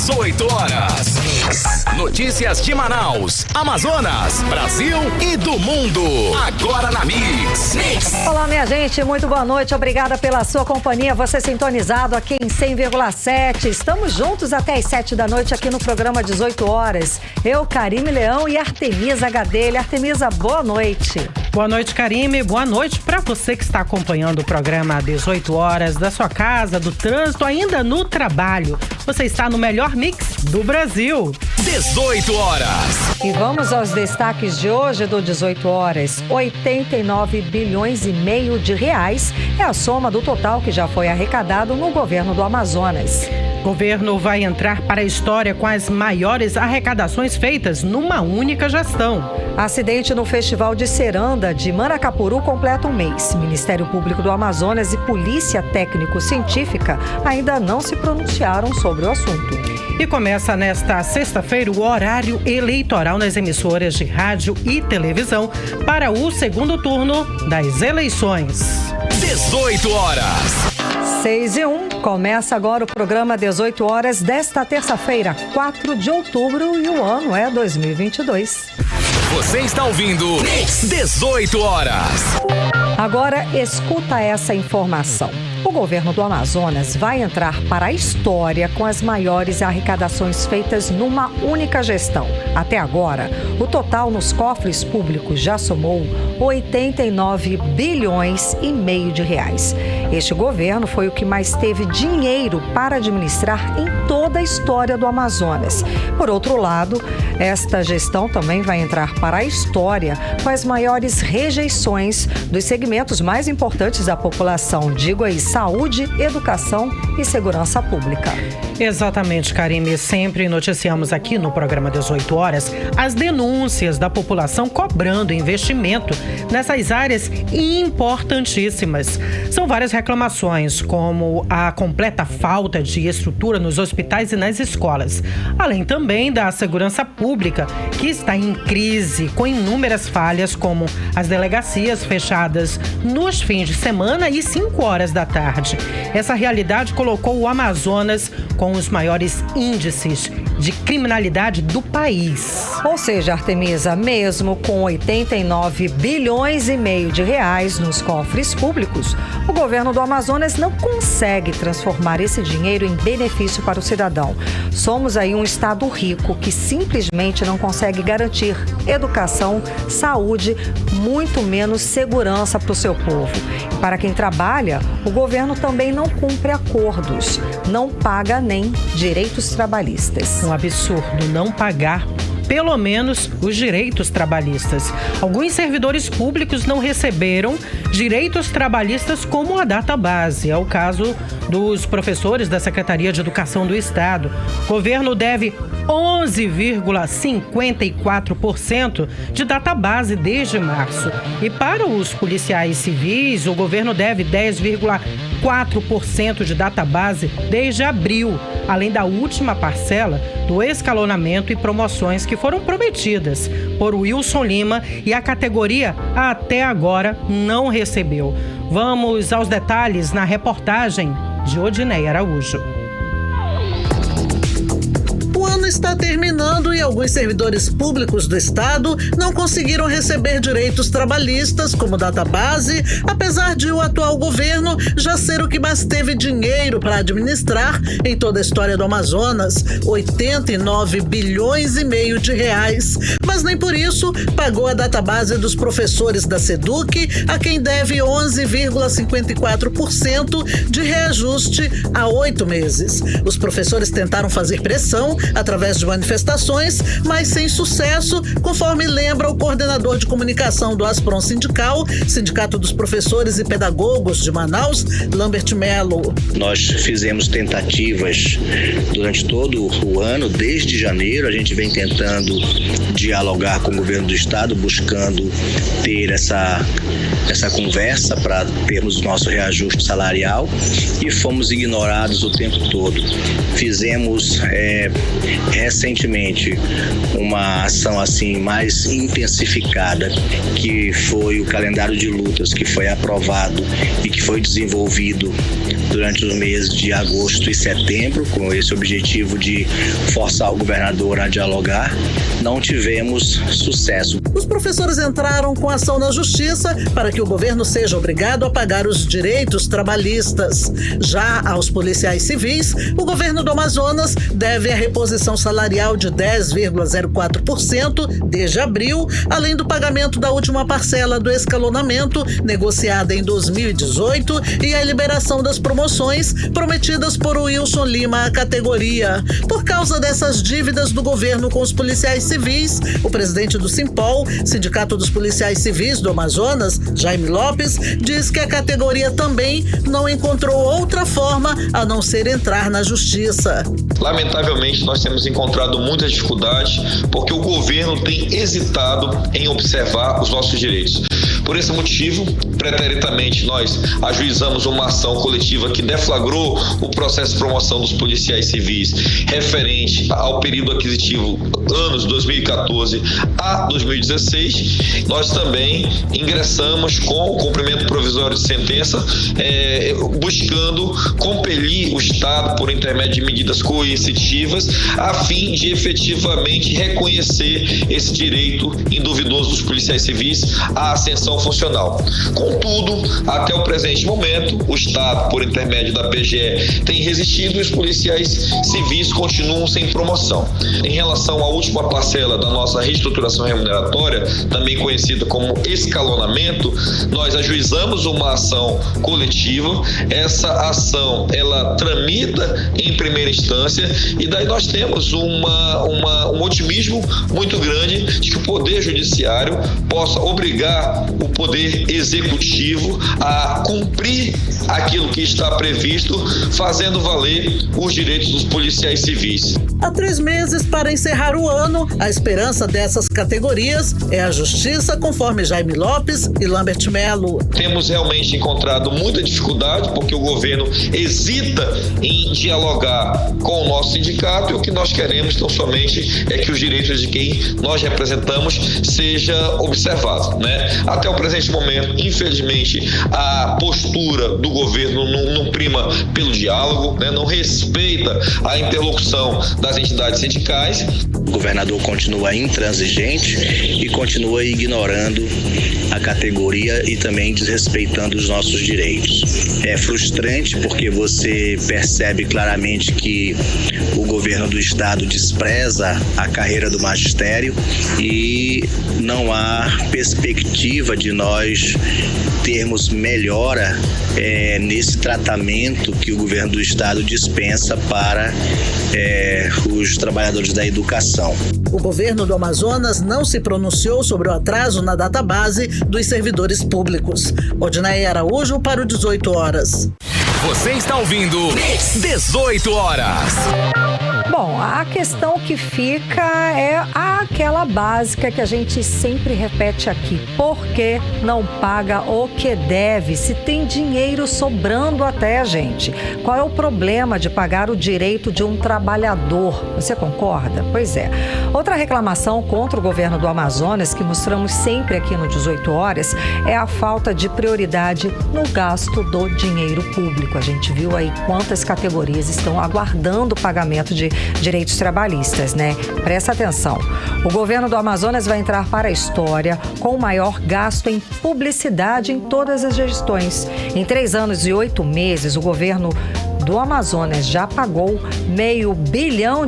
18 horas. Notícias de Manaus, Amazonas, Brasil e do mundo. Agora na Mix. Olá, minha gente, muito boa noite. Obrigada pela sua companhia. Você sintonizado aqui em 100,7. Estamos juntos até as 7 da noite aqui no programa 18 horas. Eu, Karime Leão e Artemisa Gadelha. Artemisa, boa noite. Boa noite, Karime. Boa noite para você que está acompanhando o programa 18 horas da sua casa, do trânsito, ainda no trabalho. Você está no melhor mix do Brasil. 18 horas. E vamos aos destaques de hoje do 18 horas. 89 bilhões e meio de reais é a soma do total que já foi arrecadado no governo do Amazonas. O governo vai entrar para a história com as maiores arrecadações feitas numa única gestão. Acidente no Festival de Ceranda de Manacapuru completa um mês. Ministério Público do Amazonas e Polícia Técnico-Científica ainda não se pronunciaram sobre o assunto. E começa nesta sexta-feira o horário eleitoral nas emissoras de rádio e televisão para o segundo turno das eleições. 18 horas. 6:01, começa agora o programa 18 horas desta terça-feira, 4 de outubro, e o ano é 2022. Você está ouvindo 18 horas. Agora escuta essa informação. O governo do Amazonas vai entrar para a história com as maiores arrecadações feitas numa única gestão. Até agora, o total nos cofres públicos já somou 89 bilhões e meio de reais. Este governo foi o que mais teve dinheiro para administrar em toda a história do Amazonas. Por outro lado, esta gestão também vai entrar para a história com as maiores rejeições dos segmentos mais importantes da população, digo aí, saúde, educação e segurança pública. Exatamente, Karime. Sempre noticiamos aqui no programa 18 horas as denúncias da população cobrando investimento nessas áreas importantíssimas. São várias reclamações, como a completa falta de estrutura nos hospitais e nas escolas, além também da segurança pública, que está em crise, com inúmeras falhas, como as delegacias fechadas nos fins de semana e 5 horas da tarde. Essa realidade colocou o Amazonas com os maiores índices de criminalidade do país. Ou seja, Artemisa, mesmo com 89 bilhões e meio de reais nos cofres públicos, o governo do Amazonas não consegue transformar esse dinheiro em benefício para o cidadão. Somos aí um estado rico que simplesmente não consegue garantir educação, saúde, muito menos segurança para o seu povo. E para quem trabalha, o governo também não cumpre acordos, não paga nem direitos trabalhistas. Um absurdo não pagar pelo menos os direitos trabalhistas. Alguns servidores públicos não receberam direitos trabalhistas como a database. É o caso dos professores da Secretaria de Educação do Estado. O governo deve 11,54% de database desde março. E para os policiais civis, o governo deve 10,4% de database desde abril, além da última parcela do escalonamento e promoções que foram prometidas por Wilson Lima e a categoria até agora não recebeu. Vamos aos detalhes na reportagem de Odineia Araújo. O ano está terminando e alguns servidores públicos do Estado não conseguiram receber direitos trabalhistas como database, apesar de o atual governo já ser o que mais teve dinheiro para administrar em toda a história do Amazonas, 89 bilhões e meio de reais. Mas nem por isso pagou a database dos professores da SEDUC, a quem deve 11,54% de reajuste há 8 meses. Os professores tentaram fazer pressão através de manifestações, mas sem sucesso, conforme lembra o coordenador de comunicação do Aspron Sindical, Sindicato dos Professores e Pedagogos de Manaus, Lambert Melo. Nós fizemos tentativas durante todo o ano, desde janeiro, a gente vem tentando dialogar com o governo do estado, buscando ter essa conversa para termos o nosso reajuste salarial, e fomos ignorados o tempo todo. Fizemos recentemente uma ação assim mais intensificada, que foi o calendário de lutas que foi aprovado e que foi desenvolvido durante os meses de agosto e setembro, com esse objetivo de forçar o governador a dialogar, não tivemos sucesso. Os professores entraram com ação na justiça para que o governo seja obrigado a pagar os direitos trabalhistas. Já aos policiais civis, o governo do Amazonas deve a reposição salarial de 10,04% desde abril, além do pagamento da última parcela do escalonamento, negociada em 2018, e a liberação das promoções prometidas por Wilson Lima à categoria. Por causa dessas dívidas do governo com os policiais civis, o presidente do Simpol, Sindicato dos Policiais Civis do Amazonas, Jaime Lopes, diz que a categoria também não encontrou outra forma a não ser entrar na justiça. Lamentavelmente, nós temos encontrado muitas dificuldades porque o governo tem hesitado em observar os nossos direitos. Por esse motivo, preteritamente, nós ajuizamos uma ação coletiva que deflagrou o processo de promoção dos policiais civis referente ao período aquisitivo anos 2014 a 2016. Nós também ingressamos com o cumprimento provisório de sentença, buscando compelir o Estado, por intermédio de medidas coercitivas, a fim de efetivamente reconhecer esse direito induvidoso dos policiais civis à ascensão funcional. Contudo, até o presente momento, o Estado, por intermédio da PGE, tem resistido e os policiais civis continuam sem promoção. Em relação à última parcela da nossa reestruturação remuneratória, também conhecida como escalonamento, nós ajuizamos uma ação coletiva. Essa ação, ela tramita em primeira instância e daí nós temos um otimismo muito grande de que o Poder Judiciário possa obrigar o Poder Executivo a cumprir aquilo que está previsto, fazendo valer os direitos dos policiais civis. Há 3 meses para encerrar o ano, a esperança dessas categorias é a justiça, conforme Jaime Lopes e Lambert Melo. Temos realmente encontrado muita dificuldade porque o governo hesita em dialogar com o nosso sindicato, e o que nós queremos tão somente é que os direitos de quem nós representamos seja observado, né? Até o presente momento, infelizmente, a postura do governo não prima pelo diálogo, né? Não respeita a interlocução das entidades sindicais. O governador continua intransigente e continua ignorando a categoria e também desrespeitando os nossos direitos. É frustrante porque você percebe claramente que o governo do estado despreza a carreira do magistério e não há perspectiva de nós termos melhora nesse tratamento que o governo do estado dispensa para os trabalhadores da educação. O governo do Amazonas não se pronunciou sobre o atraso na database dos servidores públicos. Odinaia Araújo para o 18 horas. Você está ouvindo 18 horas. Bom, a questão que fica é aquela básica que a gente sempre repete aqui. Por que não paga o que deve, se tem dinheiro sobrando até, gente? Qual é o problema de pagar o direito de um trabalhador? Você concorda? Pois é. Outra reclamação contra o governo do Amazonas, que mostramos sempre aqui no 18 horas, é a falta de prioridade no gasto do dinheiro público. A gente viu aí quantas categorias estão aguardando o pagamento de direitos trabalhistas, né? Presta atenção. O governo do Amazonas vai entrar para a história com o maior gasto em publicidade em todas as gestões. Em 3 anos e 8 meses, o governo do Amazonas já pagou R$500 bilhão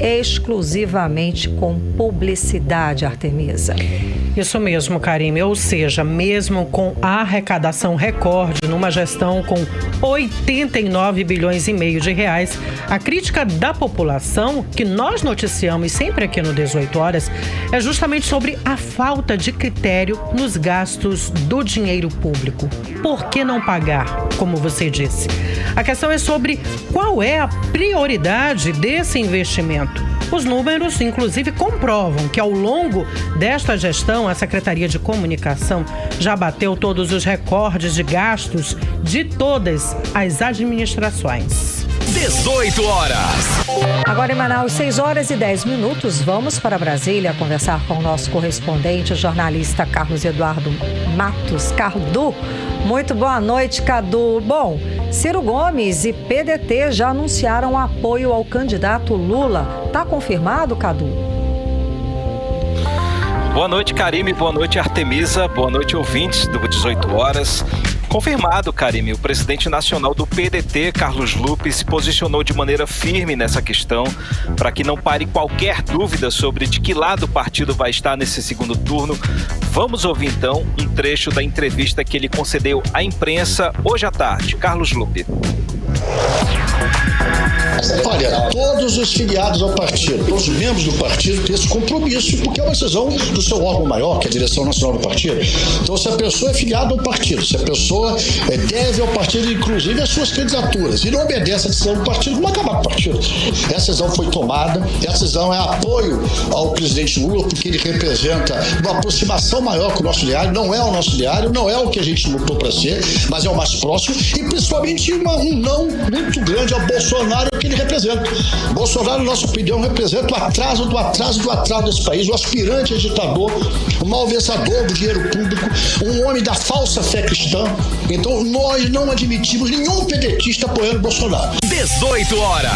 exclusivamente com publicidade, Artemisa. Isso mesmo, Karime. Ou seja, mesmo com a arrecadação recorde numa gestão com R$89,5 bilhões, a crítica da população, que nós noticiamos sempre aqui no 18 horas, é justamente sobre a falta de critério nos gastos do dinheiro público. Por que não pagar, como você disse? A questão é sobre qual é a prioridade desse investimento. Os números, inclusive, comprovam que ao longo desta gestão, a Secretaria de Comunicação já bateu todos os recordes de gastos de todas as administrações. 18 horas. Agora em Manaus, 6 horas e 10 minutos. Vamos para Brasília conversar com o nosso correspondente, o jornalista Carlos Eduardo Matos. Cadu, muito boa noite, Cadu. Bom, Ciro Gomes e PDT já anunciaram apoio ao candidato Lula. Está confirmado, Cadu? Boa noite, Karime. Boa noite, Artemisa. Boa noite, ouvintes do 18 horas. Confirmado, Karime, o presidente nacional do PDT, Carlos Lupe, se posicionou de maneira firme nessa questão para que não pare qualquer dúvida sobre de que lado o partido vai estar nesse segundo turno. Vamos ouvir então um trecho da entrevista que ele concedeu à imprensa hoje à tarde. Carlos Lupe. Olha, todos os filiados ao partido, todos os membros do partido têm esse compromisso, porque é uma decisão do seu órgão maior, que é a direção nacional do partido. Então, se a pessoa é filiada ao partido, se a pessoa deve ao partido, inclusive, as suas candidaturas, e não obedece a decisão do partido, vamos acabar com o partido. Essa decisão foi tomada, essa decisão é apoio ao presidente Lula, porque ele representa uma aproximação maior com o nosso diário, não é o nosso diário, não é o que a gente lutou para ser, mas é o mais próximo, e principalmente um não muito grande ao Bolsonaro, que ele representa. Bolsonaro, na nossa opinião, representa o atraso do atraso do atraso desse país, o aspirante a ditador, o malversador do dinheiro público, um homem da falsa fé cristã. Então, nós não admitimos nenhum pedetista apoiando Bolsonaro. 18 horas.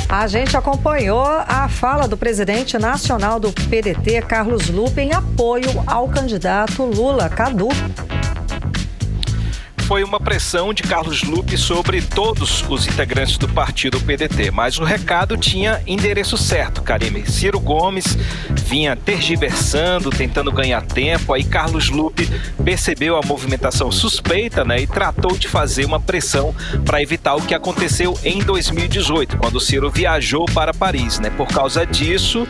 A gente acompanhou a fala do presidente nacional do PDT, Carlos Lupe, em apoio ao candidato Lula. Cadu. Foi uma pressão de Carlos Lupe sobre todos os integrantes do partido PDT, mas o recado tinha endereço certo, Karime. Ciro Gomes vinha tergiversando, tentando ganhar tempo, aí Carlos Lupe percebeu a movimentação suspeita, né, e tratou de fazer uma pressão para evitar o que aconteceu em 2018, quando o Ciro viajou para Paris, né? Por causa disso,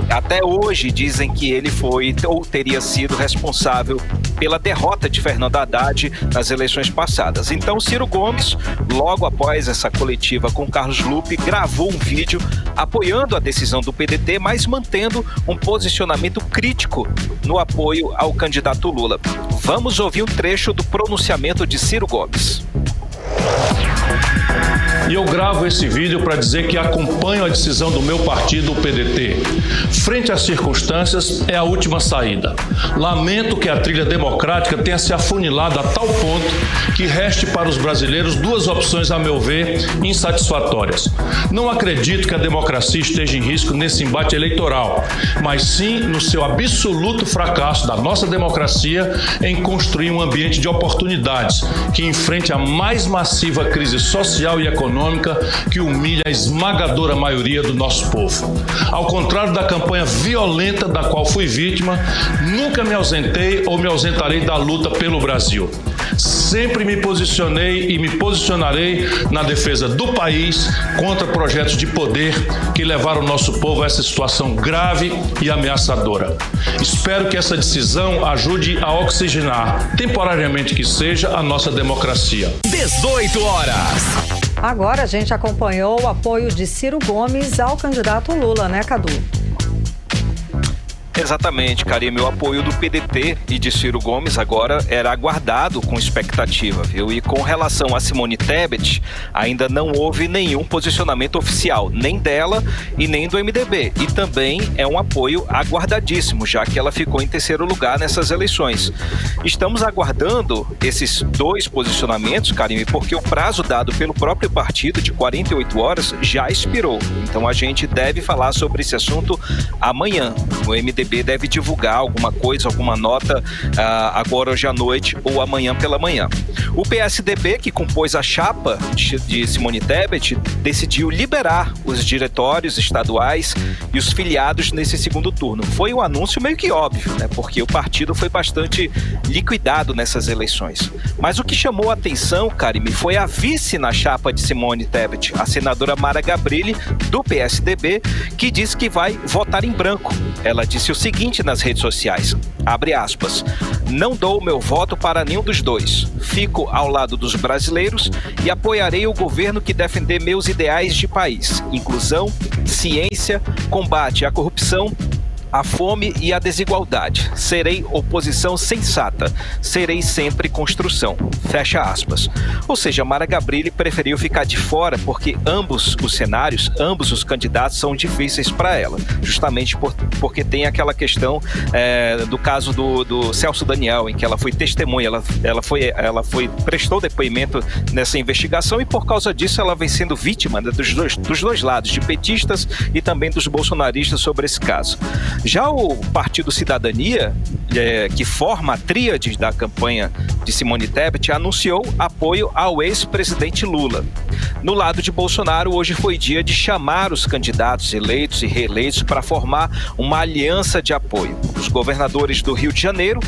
até hoje dizem que ele foi ou teria sido responsável pela derrota de Fernando Haddad nas eleições passadas. Então, Ciro Gomes, logo após essa coletiva com Carlos Lupe, gravou um vídeo apoiando a decisão do PDT, mas mantendo um posicionamento crítico no apoio ao candidato Lula. Vamos ouvir um trecho do pronunciamento de Ciro Gomes. E eu gravo esse vídeo para dizer que acompanho a decisão do meu partido, o PDT. Frente às circunstâncias, é a última saída. Lamento que a trilha democrática tenha se afunilado a tal ponto que reste para os brasileiros duas opções, a meu ver, insatisfatórias. Não acredito que a democracia esteja em risco nesse embate eleitoral, mas sim no seu absoluto fracasso da nossa democracia em construir um ambiente de oportunidades que enfrente a mais massiva crise social e econômica que humilha a esmagadora maioria do nosso povo. Ao contrário da campanha violenta da qual fui vítima, nunca me ausentei ou me ausentarei da luta pelo Brasil. Sempre me posicionei e me posicionarei na defesa do país contra projetos de poder que levaram o nosso povo a essa situação grave e ameaçadora. Espero que essa decisão ajude a oxigenar, temporariamente que seja, a nossa democracia. 18 horas. Agora a gente acompanhou o apoio de Ciro Gomes ao candidato Lula, né, Cadu? Exatamente, Karime. O apoio do PDT e de Ciro Gomes agora era aguardado com expectativa, viu? E com relação a Simone Tebet, ainda não houve nenhum posicionamento oficial, nem dela e nem do MDB. E também é um apoio aguardadíssimo, já que ela ficou em terceiro lugar nessas eleições. Estamos aguardando esses dois posicionamentos, Karime, porque o prazo dado pelo próprio partido de 48 horas já expirou. Então a gente deve falar sobre esse assunto amanhã. O MDB deve divulgar alguma coisa, alguma nota agora hoje à noite ou amanhã pela manhã. O PSDB, que compôs a chapa de Simone Tebet, decidiu liberar os diretórios estaduais e os filiados nesse segundo turno. Foi um anúncio meio que óbvio, né? Porque o partido foi bastante liquidado nessas eleições. Mas o que chamou a atenção, Karime, foi a vice na chapa de Simone Tebet, a senadora Mara Gabrilli, do PSDB, que disse que vai votar em branco. Ela disse o seguinte nas redes sociais, abre aspas, não dou meu voto para nenhum dos dois, fico ao lado dos brasileiros e apoiarei o governo que defender meus ideais de país, inclusão, ciência, combate à corrupção a fome e a desigualdade. Serei oposição sensata. Serei sempre construção. Fecha aspas. Ou seja, Mara Gabrilli preferiu ficar de fora porque ambos os cenários, ambos os candidatos são difíceis para ela. Justamente porque tem aquela questão do caso do Celso Daniel, em que ela foi testemunha, ela prestou depoimento nessa investigação e por causa disso ela vem sendo vítima, né, dos dois lados, de petistas e também dos bolsonaristas sobre esse caso. Já o Partido Cidadania, que forma a tríade da campanha de Simone Tebet, anunciou apoio ao ex-presidente Lula. No lado de Bolsonaro, hoje foi dia de chamar os candidatos eleitos e reeleitos para formar uma aliança de apoio. Os governadores do Rio de Janeiro,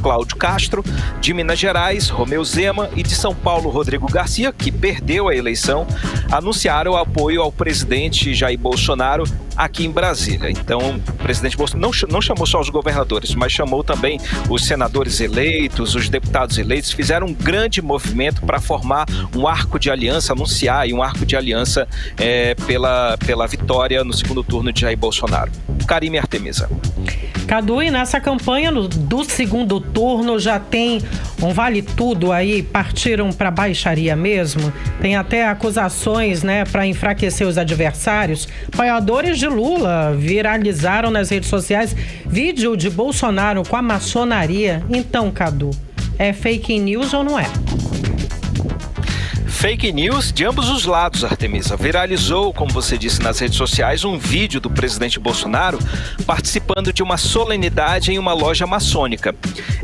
Cláudio Castro, de Minas Gerais, Romeu Zema, e de São Paulo, Rodrigo Garcia, que perdeu a eleição, anunciaram apoio ao presidente Jair Bolsonaro aqui em Brasília. Então, o presidente Bolsonaro não chamou só os governadores, mas chamou também os senadores eleitos, os deputados eleitos, fizeram um grande movimento para formar um arco de aliança, anunciar aí um arco de aliança pela vitória no segundo turno de Jair Bolsonaro. Karime Artemisa. Cadu, e nessa campanha do segundo turno já tem um vale tudo aí, partiram para baixaria mesmo? Tem até acusações, né, para enfraquecer os adversários. Apoiadores de Lula viralizaram nas redes sociais vídeo de Bolsonaro com a maçonaria. Então, Cadu, é fake news ou não é? Fake news de ambos os lados, Artemisa. Viralizou, como você disse, nas redes sociais, um vídeo do presidente Bolsonaro participando de uma solenidade em uma loja maçônica.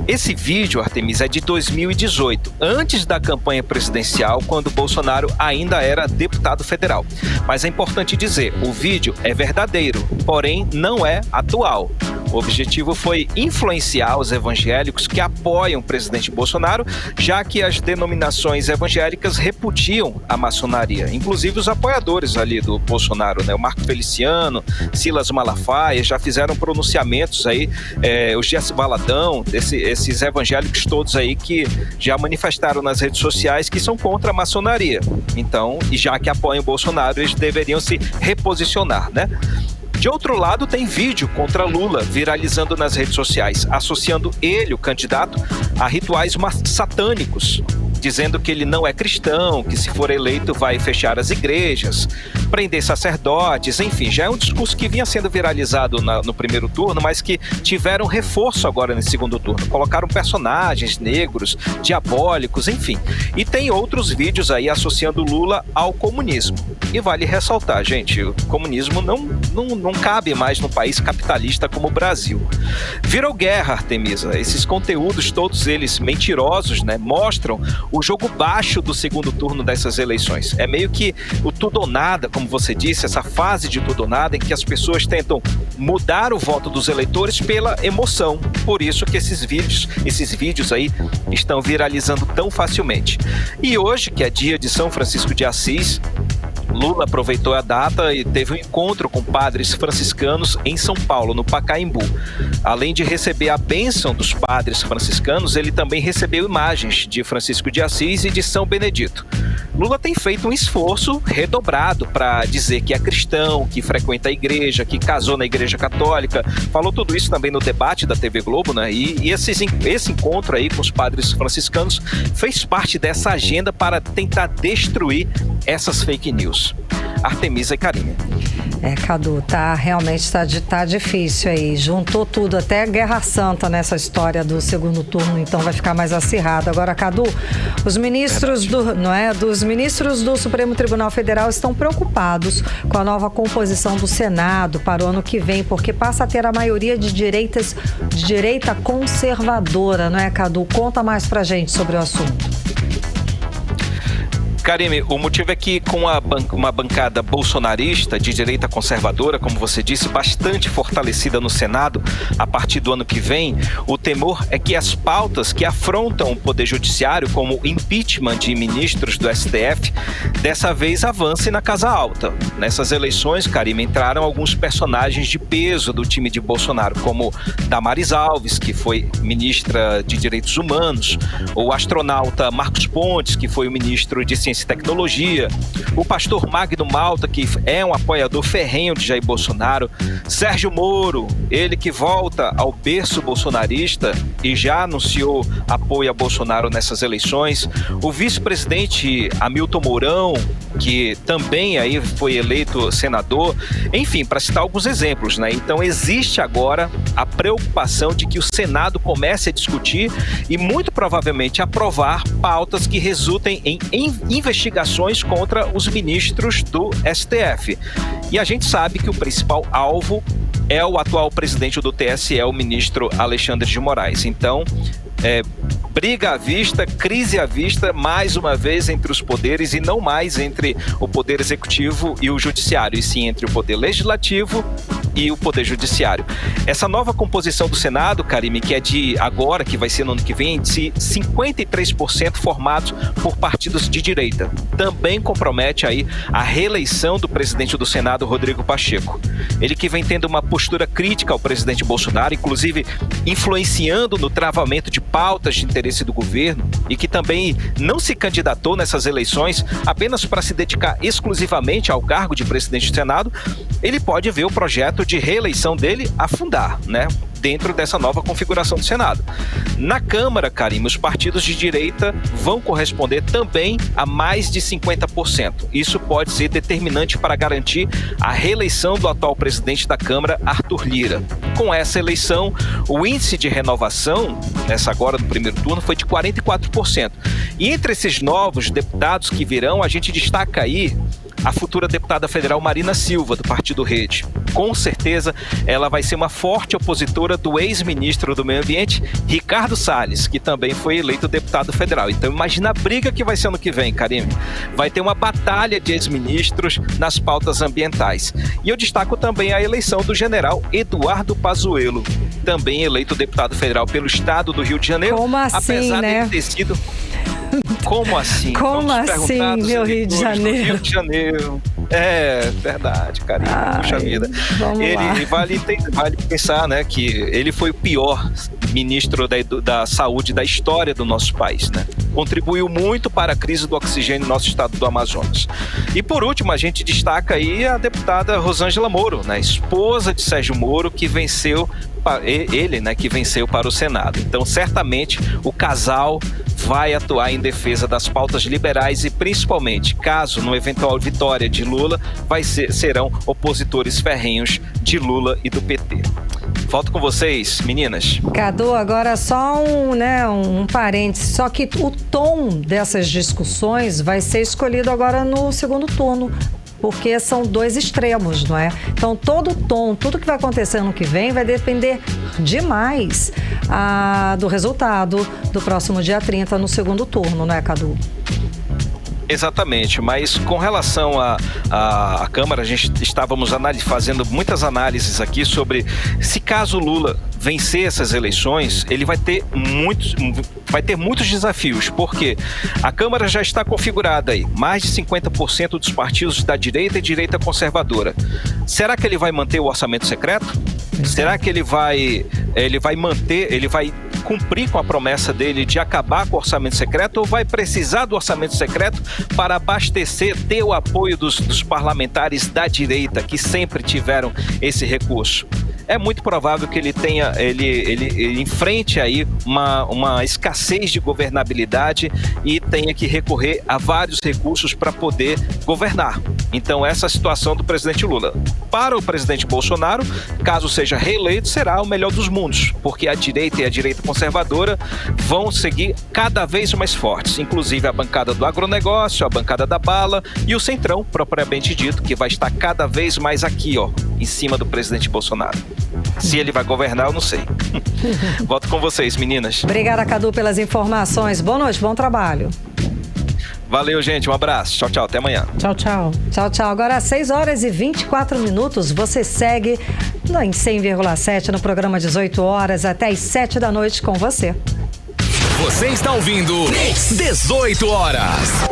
Esse vídeo, Artemisa, é de 2018, antes da campanha presidencial, quando Bolsonaro ainda era deputado federal. Mas é importante dizer, o vídeo é verdadeiro, porém não é atual. O objetivo foi influenciar os evangélicos que apoiam o presidente Bolsonaro, já que as denominações evangélicas repudiam a maçonaria. Inclusive os apoiadores ali do Bolsonaro, né? O Marco Feliciano, Silas Malafaia, já fizeram pronunciamentos aí, o Gerson Valadão, esses evangélicos todos aí que já manifestaram nas redes sociais que são contra a maçonaria. Então, e já que apoiam o Bolsonaro, eles deveriam se reposicionar, né? De outro lado, tem vídeo contra Lula viralizando nas redes sociais, associando ele, o candidato, a rituais satânicos, dizendo que ele não é cristão, que se for eleito vai fechar as igrejas, prender sacerdotes, enfim, já é um discurso que vinha sendo viralizado no primeiro turno, mas que tiveram reforço agora no segundo turno. Colocaram personagens negros, diabólicos, enfim. E tem outros vídeos aí associando Lula ao comunismo. E vale ressaltar, gente, o comunismo não cabe mais num país capitalista como o Brasil. Virou guerra, Artemisa. Esses conteúdos, todos eles mentirosos, né, mostram o jogo baixo do segundo turno dessas eleições. É meio que o tudo ou nada, como você disse, essa fase de tudo ou nada em que as pessoas tentam mudar o voto dos eleitores pela emoção. Por isso que esses vídeos aí estão viralizando tão facilmente. E hoje, que é dia de São Francisco de Assis, Lula aproveitou a data e teve um encontro com padres franciscanos em São Paulo, no Pacaembu. Além de receber a bênção dos padres franciscanos, ele também recebeu imagens de Francisco de Assis e de São Benedito. Lula tem feito um esforço redobrado para dizer que é cristão, que frequenta a igreja, que casou na igreja católica. Falou tudo isso também no debate da TV Globo, né? E esse encontro aí com os padres franciscanos fez parte dessa agenda para tentar destruir essas fake news. Artemisa e Karime. Cadu, realmente tá difícil aí. Juntou tudo, até Guerra Santa nessa história do segundo turno, então vai ficar mais acirrado. Agora, Cadu, os ministros dos ministros do Supremo Tribunal Federal estão preocupados com a nova composição do Senado para o ano que vem, porque passa a ter a maioria de direita conservadora, não é, Cadu? Conta mais pra gente sobre o assunto. Karime, o motivo é que com uma bancada bolsonarista de direita conservadora, como você disse, bastante fortalecida no Senado, a partir do ano que vem, o temor é que as pautas que afrontam o Poder Judiciário, como impeachment de ministros do STF, dessa vez avancem na Casa Alta. Nessas eleições, Karime, entraram alguns personagens de peso do time de Bolsonaro, como Damares Alves, que foi ministra de Direitos Humanos, o astronauta Marcos Pontes, que foi o ministro de Ciência ciência e tecnologia, o pastor Magno Malta, que é um apoiador ferrenho de Jair Bolsonaro, Sérgio Moro, ele que volta ao berço bolsonarista e já anunciou apoio a Bolsonaro nessas eleições, o vice-presidente Hamilton Mourão, que também aí foi eleito senador, enfim, para citar alguns exemplos, né? Então existe agora a preocupação de que o Senado comece a discutir e muito provavelmente aprovar pautas que resultem em investigações contra os ministros do STF. E a gente sabe que o principal alvo é o atual presidente do TSE, o ministro Alexandre de Moraes. Então, briga à vista, crise à vista, mais uma vez entre os poderes e não mais entre o poder executivo e o judiciário, e sim entre o poder legislativo e o poder judiciário. Essa nova composição do Senado, Karime, que é de agora, que vai ser no ano que vem, de 53% formados por partidos de direita, também compromete aí a reeleição do presidente do Senado, Rodrigo Pacheco. Ele que vem tendo uma postura crítica ao presidente Bolsonaro, inclusive influenciando no travamento de pautas de interesse do governo, e que também não se candidatou nessas eleições apenas para se dedicar exclusivamente ao cargo de presidente do Senado, ele pode ver o projeto de reeleição dele afundar, né? Dentro dessa nova configuração do Senado. Na Câmara, Karime, os partidos de direita vão corresponder também a mais de 50%. Isso pode ser determinante para garantir a reeleição do atual presidente da Câmara, Arthur Lira. Com essa eleição, o índice de renovação, nessa agora no primeiro turno, foi de 44%. E entre esses novos deputados que virão, a gente destaca aí a futura deputada federal Marina Silva, do Partido Rede. Com certeza, ela vai ser uma forte opositora do ex-ministro do Meio Ambiente, Ricardo Salles, que também foi eleito deputado federal. Então, imagina a briga que vai ser ano que vem, Karime. Vai ter uma batalha de ex-ministros nas pautas ambientais. E eu destaco também a eleição do general Eduardo Pazuello, também eleito deputado federal pelo estado do Rio de Janeiro. Como assim, apesar né? dele ter sido... Como assim? Como assim, meu Rio de Janeiro? Rio de Janeiro. É verdade, cara. Puxa vida. Ele vale pensar, né, que ele foi o pior ministro da saúde da história do nosso país, né? Contribuiu muito para a crise do oxigênio no nosso estado do Amazonas. E por último, a gente destaca aí a deputada Rosângela Moro, né, esposa de Sérgio Moro, que venceu que venceu para o Senado. Então, certamente, o casal vai atuar em defesa das pautas liberais e, principalmente, caso no eventual vitória de Lula, serão opositores ferrenhos de Lula e do PT. Volto com vocês, meninas. Cadu, agora só um parênteses, só que o tom dessas discussões vai ser escolhido agora no segundo turno, porque são dois extremos, não é? Então, todo o tom, tudo que vai acontecer ano que vem vai depender demais do resultado do próximo dia 30 no segundo turno, não é, Cadu? Exatamente, mas com relação à Câmara, a gente estávamos fazendo muitas análises aqui sobre se caso Lula vencer essas eleições, ele vai ter muitos desafios, porque a Câmara já está configurada aí, mais de 50% dos partidos da direita e direita conservadora. Será que ele vai manter o orçamento secreto? Será que ele vai cumprir com a promessa dele de acabar com o orçamento secreto, ou vai precisar do orçamento secreto para abastecer, ter o apoio dos parlamentares da direita, que sempre tiveram esse recurso? É muito provável que ele enfrente aí uma escassez de governabilidade e tenha que recorrer a vários recursos para poder governar. Então, essa é a situação do presidente Lula. Para o presidente Bolsonaro, caso seja reeleito, será o melhor dos mundos, porque a direita e a direita conservadora vão seguir cada vez mais fortes, inclusive a bancada do agronegócio, a bancada da bala e o centrão, propriamente dito, que vai estar cada vez mais aqui, ó, em cima do presidente Bolsonaro. Se ele vai governar, eu não sei. Volto com vocês, meninas. Obrigada, Cadu, pelas informações. Boa noite, bom trabalho. Valeu, gente. Um abraço. Tchau, tchau. Até amanhã. Tchau, tchau. Tchau, tchau. Agora, às 6h24, você segue em 100,7 no programa 18 horas até às 7 da noite com você. Você está ouvindo 18 horas.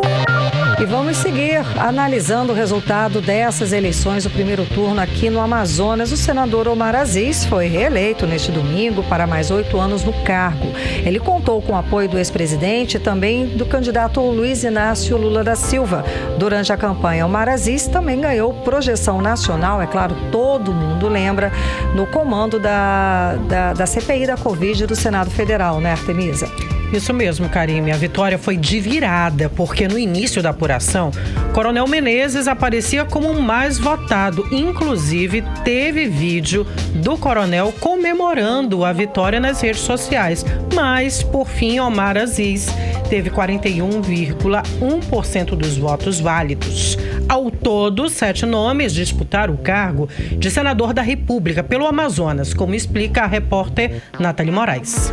E vamos seguir analisando o resultado dessas eleições do primeiro turno aqui no Amazonas. O senador Omar Aziz foi reeleito neste domingo para mais 8 anos no cargo. Ele contou com o apoio do ex-presidente e também do candidato Luiz Inácio Lula da Silva. Durante a campanha, Omar Aziz também ganhou projeção nacional, é claro, todo mundo lembra, no comando da CPI da Covid do Senado Federal, né, Artemisa? Isso mesmo, Karime. A vitória foi de virada, porque no início da apuração, Coronel Menezes aparecia como o mais votado. Inclusive, teve vídeo do coronel comemorando a vitória nas redes sociais. Mas, por fim, Omar Aziz teve 41,1% dos votos válidos. Ao todo, 7 nomes disputaram o cargo de senador da República pelo Amazonas, como explica a repórter Nathalie Moraes.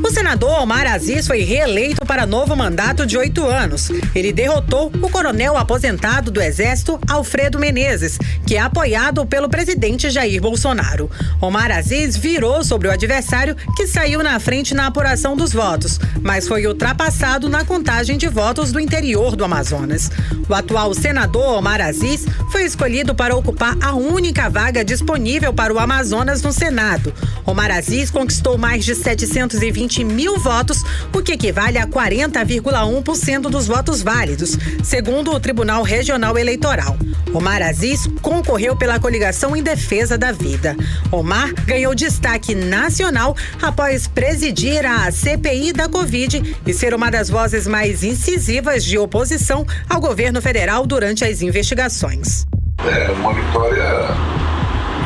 O senador Omar Aziz foi reeleito para novo mandato de 8 anos. Ele derrotou o coronel aposentado do Exército, Alfredo Menezes, que é apoiado pelo presidente Jair Bolsonaro. Omar Aziz virou sobre o adversário, que saiu na frente na apuração dos votos, mas foi ultrapassado na contagem de votos do interior do Amazonas. O atual senador Omar Aziz foi escolhido para ocupar a única vaga disponível para o Amazonas no Senado. Omar Aziz conquistou mais de 720 mil votos, o que equivale a 40,1% dos votos válidos, segundo o Tribunal Regional Eleitoral. Omar Aziz concorreu pela coligação em defesa da vida. Omar ganhou destaque nacional após presidir a CPI da Covid e ser uma das vozes mais incisivas de oposição ao governo federal durante as investigações. É uma vitória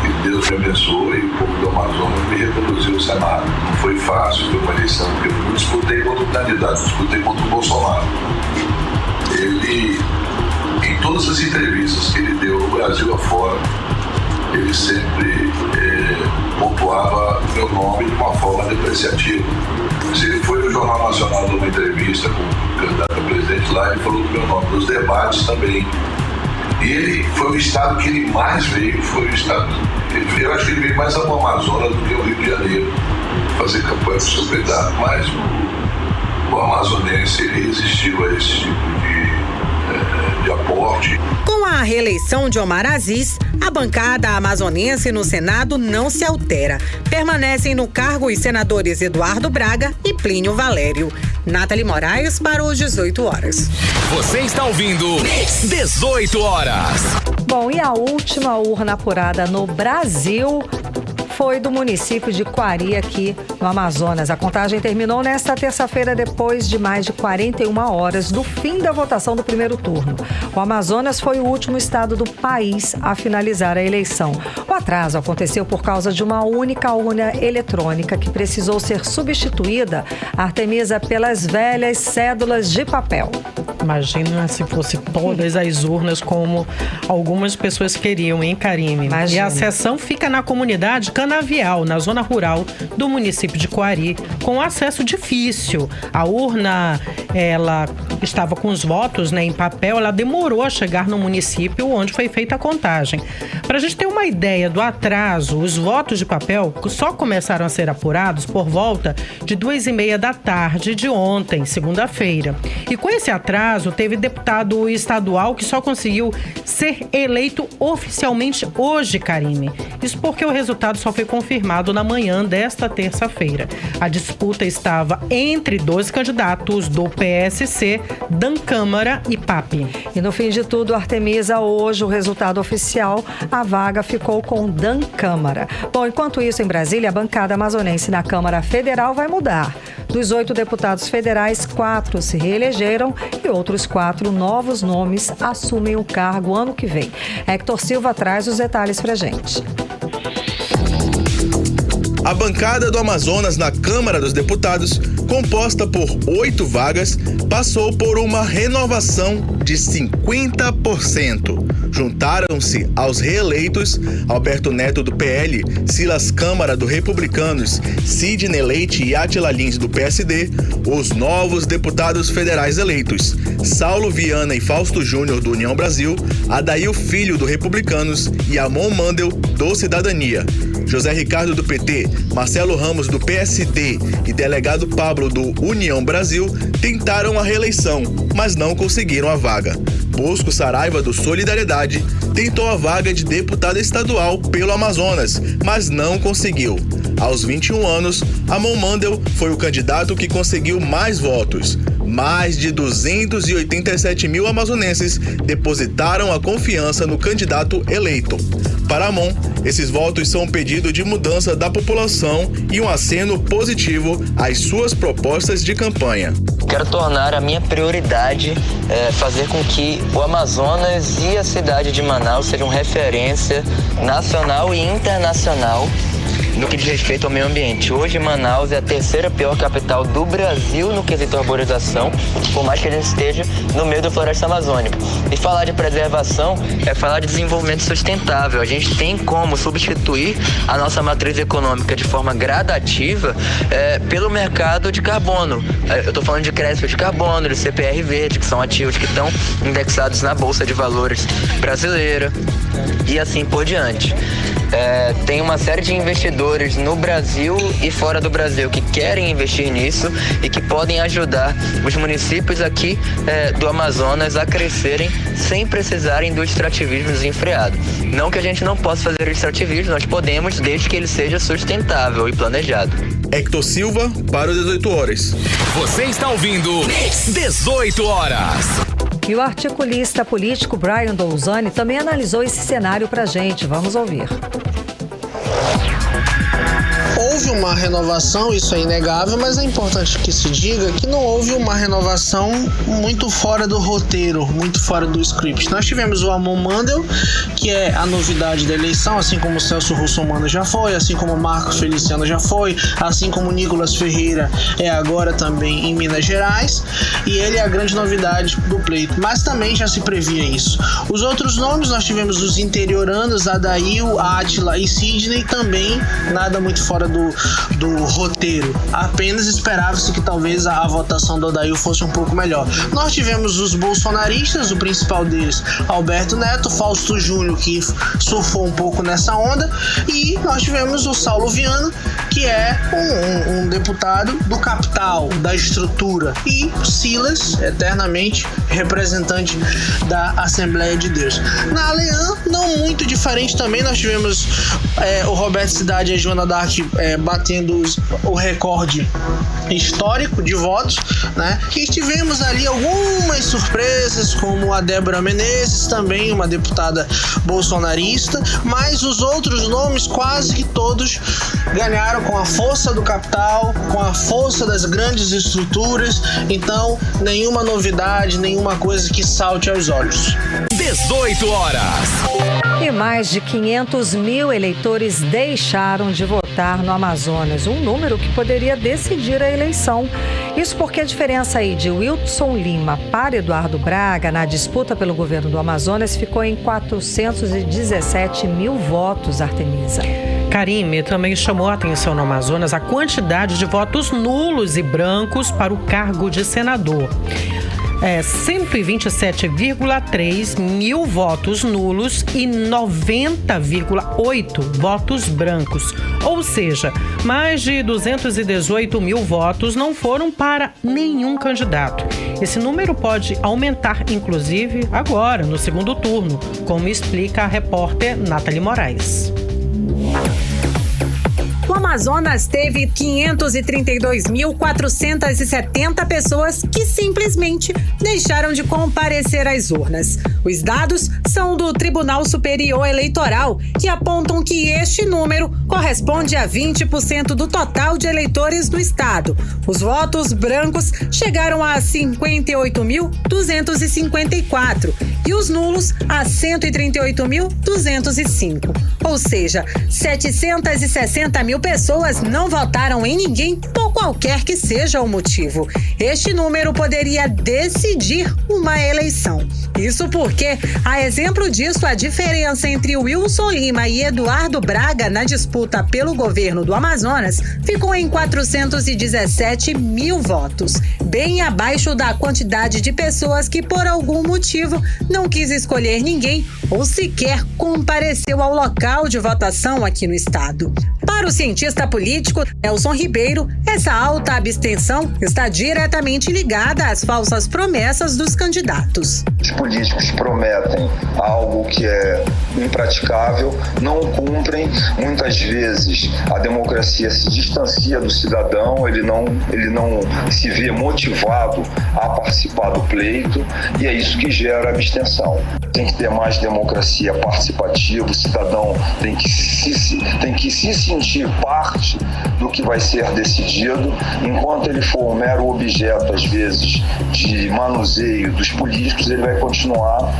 que Deus me abençoe, e o povo do Amazonas me reproduziu o Senado. Não foi fácil, foi uma eleição que eu não disputei contra o candidato, disputei contra o Bolsonaro. Ele, em todas as entrevistas que ele deu no Brasil afora, ele sempre pontuava meu nome de uma forma depreciativa. Se ele foi no Jornal Nacional numa entrevista com o candidato a presidente lá, ele falou do meu nome, nos debates também. E ele foi o estado que ele mais veio, foi o estado. Eu acho que ele veio mais ao Amazonas do que ao Rio de Janeiro fazer campanha para o seu candidato, mas o amazonense ele resistiu a esse tipo de aporte. Com a reeleição de Omar Aziz, a bancada amazonense no Senado não se altera. Permanecem no cargo os senadores Eduardo Braga e Plínio Valério. Nathalie Moraes para os 18 horas. Você está ouvindo 18 horas. Bom, e a última urna apurada no Brasil foi do município de Coari, aqui no Amazonas. A contagem terminou nesta terça-feira, depois de mais de 41 horas do fim da votação do primeiro turno. O Amazonas foi o último estado do país a finalizar a eleição. O atraso aconteceu por causa de uma única urna eletrônica que precisou ser substituída, Artemisa, pelas velhas cédulas de papel. Imagina se fosse todas as urnas como algumas pessoas queriam, hein, Karime? Imagina. E a sessão fica na comunidade Canavial, na zona rural do município de Coari, com acesso difícil. A urna, ela estava com os votos, né, em papel, ela demorou a chegar no município onde foi feita a contagem. Para a gente ter uma ideia do atraso, os votos de papel só começaram a ser apurados por volta de 2h30 da tarde de ontem, segunda-feira. E com esse atraso, teve deputado estadual que só conseguiu ser eleito oficialmente hoje, Karime. Isso porque o resultado só foi confirmado na manhã desta terça-feira. A disputa estava entre 2 candidatos do PSC, Dan Câmara e PAP. E no fim de tudo, Artemisa, hoje o resultado oficial, a vaga ficou com Dan Câmara. Bom, enquanto isso, em Brasília, a bancada amazonense na Câmara Federal vai mudar. Dos 8 deputados federais, 4 se reelegeram e outros 4 novos nomes assumem o cargo ano que vem. Hector Silva traz os detalhes pra gente. A bancada do Amazonas na Câmara dos Deputados, composta por 8 vagas, passou por uma renovação de 50%. Juntaram-se aos reeleitos Alberto Neto do PL, Silas Câmara do Republicanos, Sidney Leite e Átila Lins do PSD, os novos deputados federais eleitos, Saulo Viana e Fausto Júnior do União Brasil, Adail Filho do Republicanos e Amon Mandel do Cidadania. José Ricardo do PT, Marcelo Ramos do PSD e delegado Pablo Pablo, do União Brasil, tentaram a reeleição, mas não conseguiram a vaga. Bosco Saraiva, do Solidariedade, tentou a vaga de deputado estadual pelo Amazonas, mas não conseguiu. Aos 21 anos, Amon Mandel foi o candidato que conseguiu mais votos. Mais de 287 mil amazonenses depositaram a confiança no candidato eleito. Para Amon, esses votos são um pedido de mudança da população e um aceno positivo às suas propostas de campanha. Quero tornar a minha prioridade fazer com que o Amazonas e a cidade de Manaus sejam referência nacional e internacional no que diz respeito ao meio ambiente. Hoje, Manaus é a terceira pior capital do Brasil no quesito arborização, por mais que a gente esteja no meio da floresta amazônica. E falar de preservação é falar de desenvolvimento sustentável. A gente tem como substituir a nossa matriz econômica de forma gradativa pelo mercado de carbono. Eu estou falando de crédito de carbono, de CPR verde, que são ativos que estão indexados na Bolsa de Valores brasileira e assim por diante. Tem uma série de investidores no Brasil e fora do Brasil que querem investir nisso e que podem ajudar os municípios aqui do Amazonas a crescerem sem precisarem do extrativismo desenfreado. Não que a gente não possa fazer o extrativismo, nós podemos, desde que ele seja sustentável e planejado. Hector Silva para o 18 Horas. Você está ouvindo 18 Horas. E o articulista político Brian Dolzani também analisou esse cenário pra gente. Vamos ouvir. Houve uma renovação, isso é inegável, mas é importante que se diga que não houve uma renovação muito fora do roteiro, muito fora do script. Nós tivemos o Amon Mandel, que é a novidade da eleição, assim como o Celso Russomano já foi, assim como o Marcos Feliciano já foi, assim como o Nicolas Ferreira é agora também em Minas Gerais, e ele é a grande novidade do pleito, mas também já se previa isso. Os outros nomes, nós tivemos os interioranos, Adail, Átila e Sidney, também nada muito fora do roteiro. Apenas esperava-se que talvez a votação do Adail fosse um pouco melhor. Nós tivemos os bolsonaristas, o principal deles, Alberto Neto, Fausto Júnior, que surfou um pouco nessa onda, e nós tivemos o Saulo Viana, que é um deputado do capital, da estrutura, e Silas, eternamente representante da Assembleia de Deus. Na Alean, não muito diferente também, nós tivemos o Roberto Cidade e a Joana Dark batendo o recorde histórico de votos, né? E tivemos ali algumas surpresas, como a Débora Menezes, também uma deputada bolsonarista, mas os outros nomes quase que todos ganharam com a força do capital, com a força das grandes estruturas, então nenhuma novidade, nenhuma coisa que salte aos olhos. 18 Horas. E mais de 500 mil eleitores deixaram de votar no Amazonas, um número que poderia decidir a eleição. Isso porque a diferença aí de Wilson Lima para Eduardo Braga na disputa pelo governo do Amazonas ficou em 417 mil votos, Artemisa. Karime, também chamou a atenção no Amazonas a quantidade de votos nulos e brancos para o cargo de senador. 127,3 mil votos nulos e 90,8 votos brancos. Ou seja, mais de 218 mil votos não foram para nenhum candidato. Esse número pode aumentar, inclusive, agora, no segundo turno, como explica a repórter Nathalie Moraes. O Amazonas teve 532.470 pessoas que simplesmente deixaram de comparecer às urnas. Os dados são do Tribunal Superior Eleitoral, que apontam que este número corresponde a 20% do total de eleitores do estado. Os votos brancos chegaram a 58.254 e os nulos a 138.205. Ou seja, 760 mil pessoas não votaram em ninguém por qualquer que seja o motivo. Este número poderia decidir uma eleição. Isso porque, a exemplo disso, a diferença entre Wilson Lima e Eduardo Braga na disputa pelo governo do Amazonas ficou em 417 mil votos, bem abaixo da quantidade de pessoas que, por algum motivo, não quis escolher ninguém ou sequer compareceu ao local de votação aqui no estado. Para o cientista político Nelson Ribeiro, essa Essa alta abstenção está diretamente ligada às falsas promessas dos candidatos. Os políticos prometem algo que é impraticável, não cumprem. Muitas vezes a democracia se distancia do cidadão, ele não se vê motivado a participar do pleito, e é isso que gera abstenção. Tem que ter mais democracia participativa, o cidadão tem que se sentir parte do que vai ser decidido. Enquanto ele for um mero objeto, às vezes, de manuseio dos políticos, ele vai continuar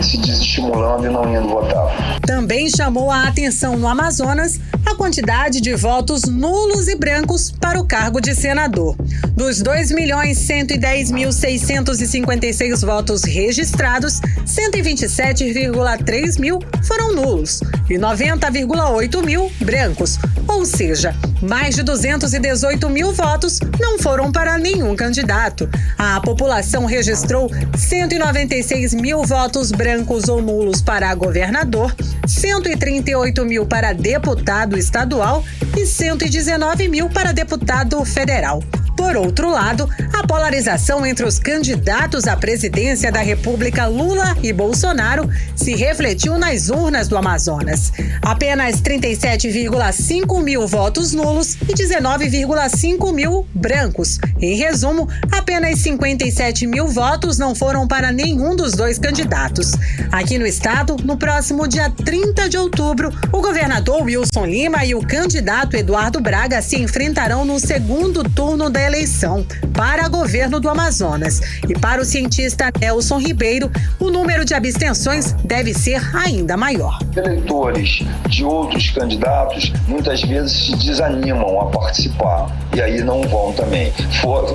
se desestimulando e não indo votar. Também chamou a atenção no Amazonas a quantidade de votos nulos e brancos para o cargo de senador. Dos 2.110.656 votos registrados, 127,3 mil foram nulos e 90,8 mil brancos, ou seja, mais de 218 mil votos não foram para nenhum candidato. A população registrou 196 mil votos brancos ou nulos para governador, 138 mil para deputado estadual e 119 mil para deputado federal. Por outro lado, a polarização entre os candidatos à presidência da República, Lula e Bolsonaro, se refletiu nas urnas do Amazonas. Apenas 37,5 mil votos nulos e 19,5 mil brancos. Em resumo, apenas 57 mil votos não foram para nenhum dos dois candidatos. Aqui no estado, no próximo dia 30 de outubro, o governador Wilson Lima e o candidato Eduardo Braga se enfrentarão no segundo turno da eleição para governo do Amazonas. E para o cientista Nelson Ribeiro, o número de abstenções deve ser ainda maior. Eleitores de outros candidatos muitas vezes se desanimam a participar e aí não vão também.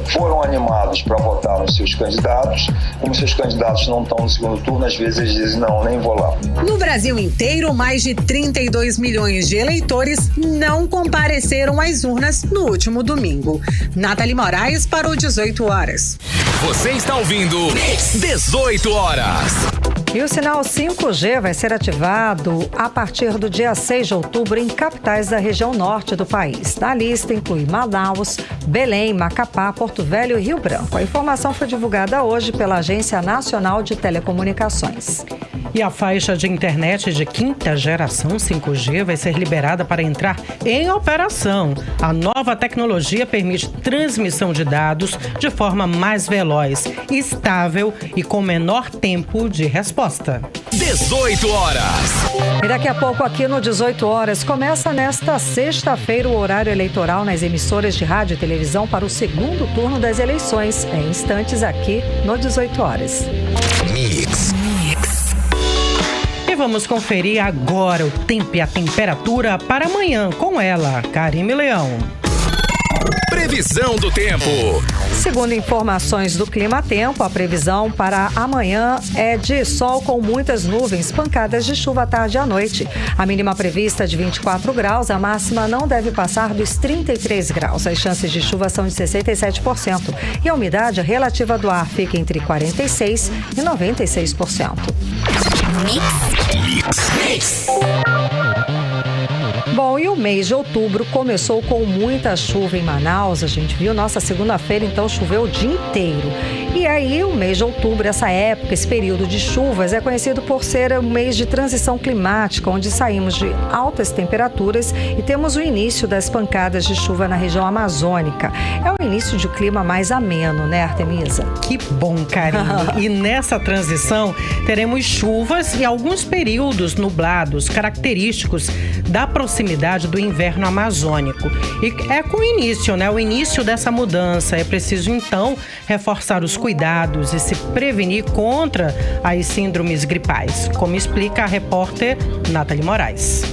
Foram animados para votar nos seus candidatos, como seus candidatos não estão no segundo turno, às vezes eles dizem não, nem vou lá. No Brasil inteiro, mais de 32 milhões de eleitores não compareceram às urnas no último domingo. Nathalie Moraes para o 18 horas. Você está ouvindo 18 horas. E o sinal 5G vai ser ativado a partir do dia 6 de outubro em capitais da região norte do país. Na lista inclui Manaus, Belém, Macapá, Porto Velho e Rio Branco. A informação foi divulgada hoje pela Agência Nacional de Telecomunicações. E a faixa de internet de quinta geração 5G vai ser liberada para entrar em operação. A nova tecnologia permite transmissão de dados de forma mais veloz, estável e com menor tempo de resposta. 18 horas. E daqui a pouco aqui no 18 horas começa nesta sexta-feira o horário eleitoral nas emissoras de rádio e televisão para o segundo turno das eleições. Em instantes aqui no 18 horas. Mix. E vamos conferir agora o tempo e a temperatura para amanhã com ela, Karime Leão. Previsão do tempo. Segundo informações do Clima Tempo, a previsão para amanhã é de sol com muitas nuvens, pancadas de chuva à tarde e à noite. A mínima prevista é de 24 graus, a máxima não deve passar dos 33 graus. As chances de chuva são de 67% e a umidade relativa do ar fica entre 46% e 96%. Mix. Bom, e o mês de outubro começou com muita chuva em Manaus. A gente viu, nossa, segunda-feira, então, choveu o dia inteiro. E aí, o mês de outubro, essa época, esse período de chuvas, é conhecido por ser um mês de transição climática, onde saímos de altas temperaturas e temos o início das pancadas de chuva na região amazônica. É o início de clima mais ameno, né, Artemisa? Que bom, Karine. E nessa transição, teremos chuvas e alguns períodos nublados, característicos da proximidade do inverno amazônico. E é com o início, né? O início dessa mudança. É preciso, então, reforçar os cuidados e se prevenir contra as síndromes gripais, como explica a repórter Nathalie Moraes.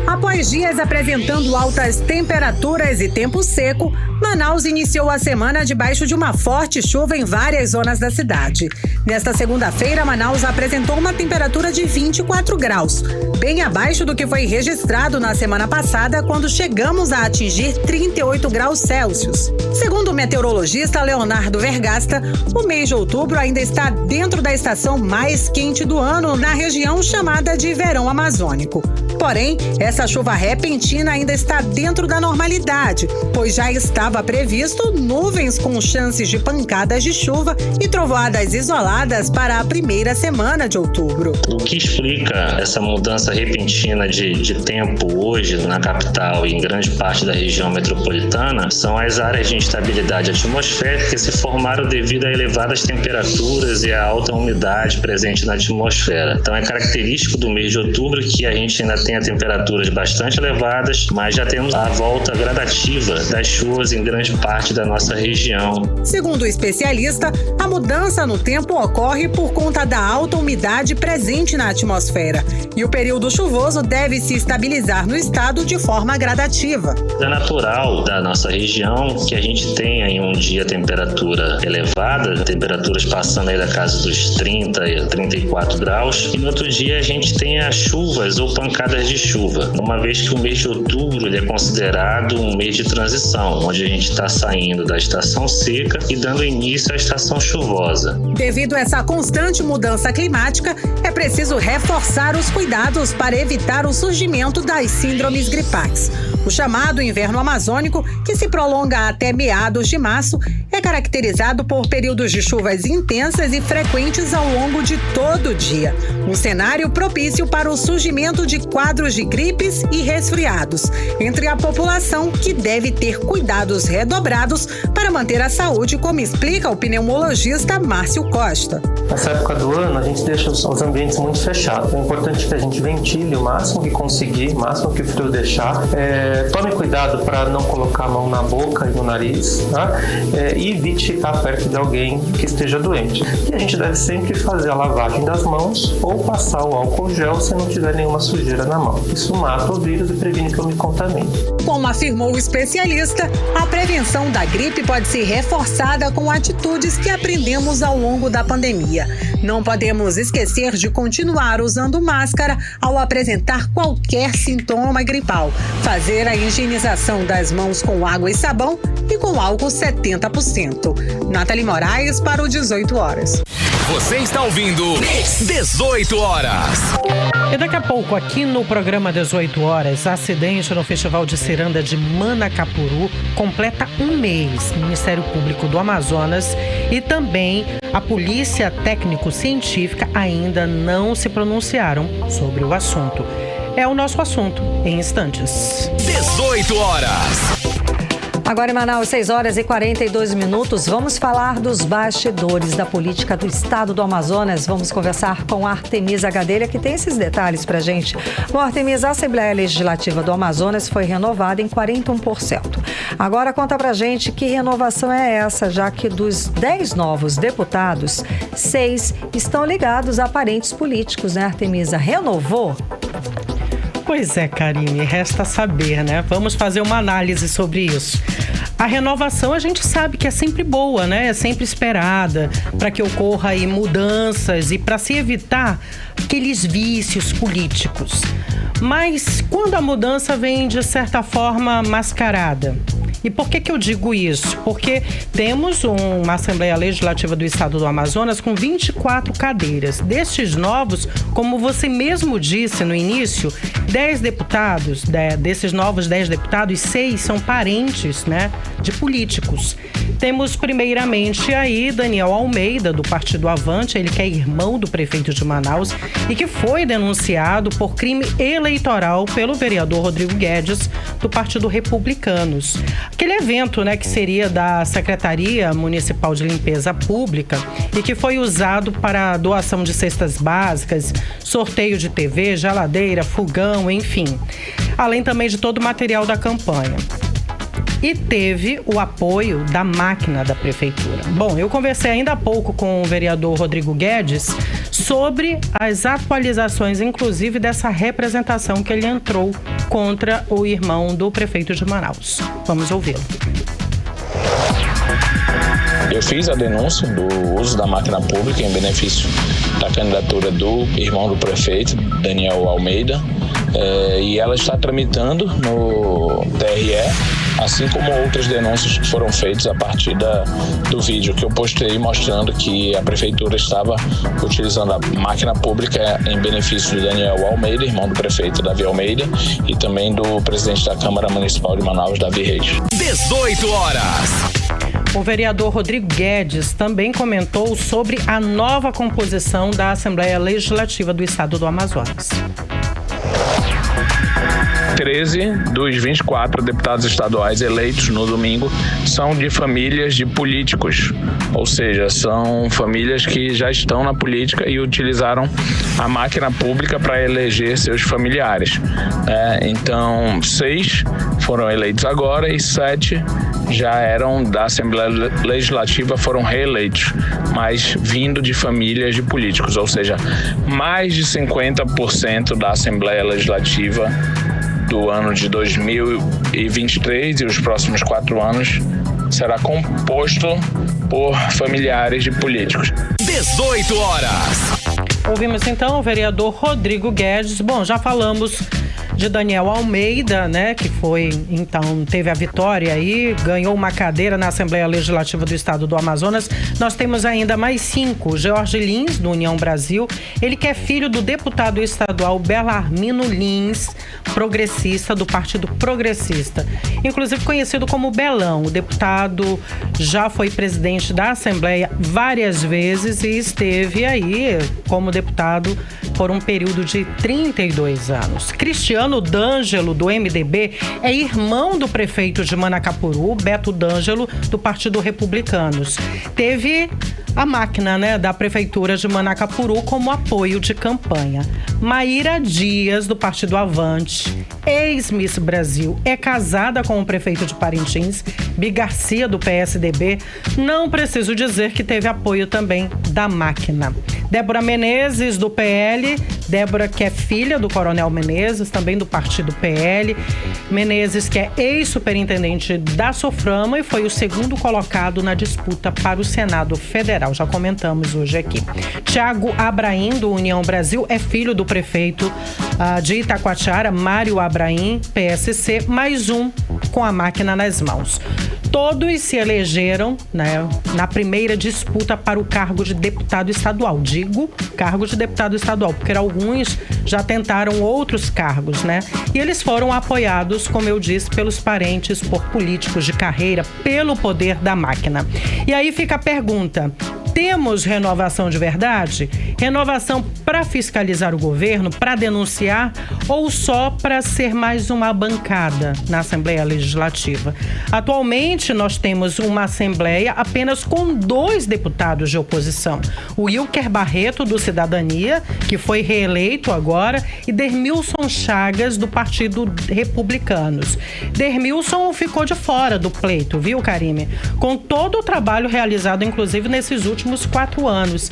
Após dias apresentando altas temperaturas e tempo seco, Manaus iniciou a semana debaixo de uma forte chuva em várias zonas da cidade. Nesta segunda-feira, Manaus apresentou uma temperatura de 24 graus, bem abaixo do que foi registrado na semana passada, quando chegamos a atingir 38 graus Celsius. Segundo o meteorologista Leonardo Vergasta, o mês de outubro ainda está dentro da estação mais quente do ano na região chamada de verão amazônico. Porém, essa chuva repentina ainda está dentro da normalidade, pois já estava previsto nuvens com chances de pancadas de chuva e trovoadas isoladas para a primeira semana de outubro. O que explica essa mudança repentina de tempo hoje na capital e em grande parte da região metropolitana são as áreas de instabilidade atmosférica que se formaram devido a elevadas temperaturas e a alta umidade presente na atmosfera. Então é característico do mês de outubro que a gente ainda tem temperaturas bastante elevadas, mas já temos a volta gradativa das chuvas em grande parte da nossa região. Segundo o especialista, a mudança no tempo ocorre por conta da alta umidade presente na atmosfera e o período chuvoso deve se estabilizar no estado de forma gradativa. É natural da nossa região que a gente tenha em um dia temperatura elevada, temperaturas passando aí da casa dos 30 e 34 graus, e no outro dia a gente tenha chuvas ou pancadas de chuva, uma vez que o mês de outubro ele é considerado um mês de transição, onde a gente está saindo da estação seca e dando início à estação chuvosa. Devido a essa constante mudança climática, é preciso reforçar os cuidados para evitar o surgimento das síndromes gripais. O chamado inverno amazônico, que se prolonga até meados de março, é caracterizado por períodos de chuvas intensas e frequentes ao longo de todo o dia. Um cenário propício para o surgimento de quadros de gripes e resfriados entre a população, que deve ter cuidados redobrados para manter a saúde, como explica o pneumologista Márcio Costa. Nessa época do ano, a gente deixa os ambientes muito fechados. É importante que a gente ventile o máximo que conseguir, o máximo que o frio deixar. Tome cuidado para não colocar a mão na boca e no nariz, tá? E evite ficar perto de alguém que esteja doente. E a gente deve sempre fazer a lavagem das mãos ou passar o álcool gel se não tiver nenhuma sujeira na mão. Isso mata o vírus e previne que eu me contamine. Como afirmou o especialista, a prevenção da gripe pode ser reforçada com atitudes que aprendemos ao longo da pandemia. Não podemos esquecer de continuar usando máscara ao apresentar qualquer sintoma gripal, fazer a higienização das mãos com água e sabão e com álcool 70%. Nathalie Moraes para o 18 horas. Você está ouvindo 18 horas. E daqui a pouco, aqui no programa 18 horas, acidente no Festival de Ciranda de Manacapuru completa um mês. Ministério Público do Amazonas e também a Polícia Técnico-Científica ainda não se pronunciaram sobre o assunto. É o nosso assunto em instantes. 18 horas. Agora em Manaus, 6 horas e 42 minutos, vamos falar dos bastidores da política do estado do Amazonas. Vamos conversar com a Artemisa Gadelha, que tem esses detalhes pra gente. Bom, Artemisa, a Assembleia Legislativa do Amazonas foi renovada em 41%. Agora conta pra gente que renovação é essa, já que dos 10 novos deputados, 6 estão ligados a parentes políticos, né, Artemisa? Renovou? Pois é, Karine, resta saber, né? Vamos fazer uma análise sobre isso. A renovação a gente sabe que é sempre boa, né? É sempre esperada para que ocorra aí mudanças e para se evitar aqueles vícios políticos. Mas quando a mudança vem de certa forma mascarada? E por que eu digo isso? Porque temos uma Assembleia Legislativa do Estado do Amazonas com 24 cadeiras. Destes novos, como você mesmo disse no início, 10 deputados, desses novos 10 deputados, 6 são parentes, né, de políticos. Temos primeiramente aí Daniel Almeida, do Partido Avante, ele que é irmão do prefeito de Manaus e que foi denunciado por crime eleitoral pelo vereador Rodrigo Guedes, do Partido Republicanos. Aquele evento, né, que seria da Secretaria Municipal de Limpeza Pública e que foi usado para doação de cestas básicas, sorteio de TV, geladeira, fogão, enfim. Além também de todo o material da campanha. E teve o apoio da máquina da prefeitura. Bom, eu conversei ainda há pouco com o vereador Rodrigo Guedes sobre as atualizações, inclusive dessa representação que ele entrou contra o irmão do prefeito de Manaus. Vamos ouvi-lo. Eu fiz a denúncia do uso da máquina pública em benefício da candidatura do irmão do prefeito, Daniel Almeida, e ela está tramitando no TRE, assim como outras denúncias que foram feitas a partir do vídeo que eu postei mostrando que a prefeitura estava utilizando a máquina pública em benefício do Daniel Almeida, irmão do prefeito Davi Almeida, e também do presidente da Câmara Municipal de Manaus, Davi Reis. 18 horas. O vereador Rodrigo Guedes também comentou sobre a nova composição da Assembleia Legislativa do Estado do Amazonas. 13 dos 24 deputados estaduais eleitos no domingo são de famílias de políticos, ou seja, são famílias que já estão na política e utilizaram a máquina pública para eleger seus familiares. Então, 6 foram eleitos agora e 7 já eram da Assembleia Legislativa, foram reeleitos, mas vindo de famílias de políticos, ou seja, mais de 50% da Assembleia Legislativa do ano de 2023 e os próximos 4 anos será composto por familiares de políticos. 18 horas. Ouvimos então o vereador Rodrigo Guedes. Bom, já falamos de Daniel Almeida, né, que teve a vitória aí, ganhou uma cadeira na Assembleia Legislativa do Estado do Amazonas. Nós temos ainda mais 5. Jorge Lins, do União Brasil, ele que é filho do deputado estadual Belarmino Lins, progressista, do Partido Progressista, inclusive conhecido como Belão. O deputado já foi presidente da Assembleia várias vezes e esteve aí como deputado por um período de 32 anos. Cristiano D'Angelo, do MDB, é irmão do prefeito de Manacapuru, Beto D'Angelo, do Partido Republicanos. Teve a máquina, da Prefeitura de Manacapuru como apoio de campanha. Maíra Dias, do Partido Avante, ex-Miss Brasil, é casada com o prefeito de Parintins, Bi Garcia, do PSDB. Não preciso dizer que teve apoio também da máquina. Débora Menezes, do PL. Débora, que é filha do Coronel Menezes, também do partido PL. Menezes, que é ex-superintendente da Soframa e foi o segundo colocado na disputa para o Senado Federal. Já comentamos hoje aqui. Tiago Abraim, do União Brasil, é filho do prefeito de Itacoatiara, Mário Abraim, PSC, mais um com a máquina nas mãos. Todos se elegeram, na primeira disputa para o cargo de deputado estadual. Digo cargo de deputado estadual, porque alguns já tentaram outros cargos, E eles foram apoiados, como eu disse, pelos parentes, por políticos de carreira, pelo poder da máquina. E aí fica a pergunta: temos renovação de verdade? Renovação para fiscalizar o governo, para denunciar ou só para ser mais uma bancada na Assembleia Legislativa? Atualmente, nós temos uma Assembleia apenas com 2 deputados de oposição. O Wilker Barreto, do Cidadania, que foi reeleito agora, e Dermilson Chagas, do Partido Republicanos. Dermilson ficou de fora do pleito, viu, Karime? Com todo o trabalho realizado, inclusive, nesses últimos 4 anos.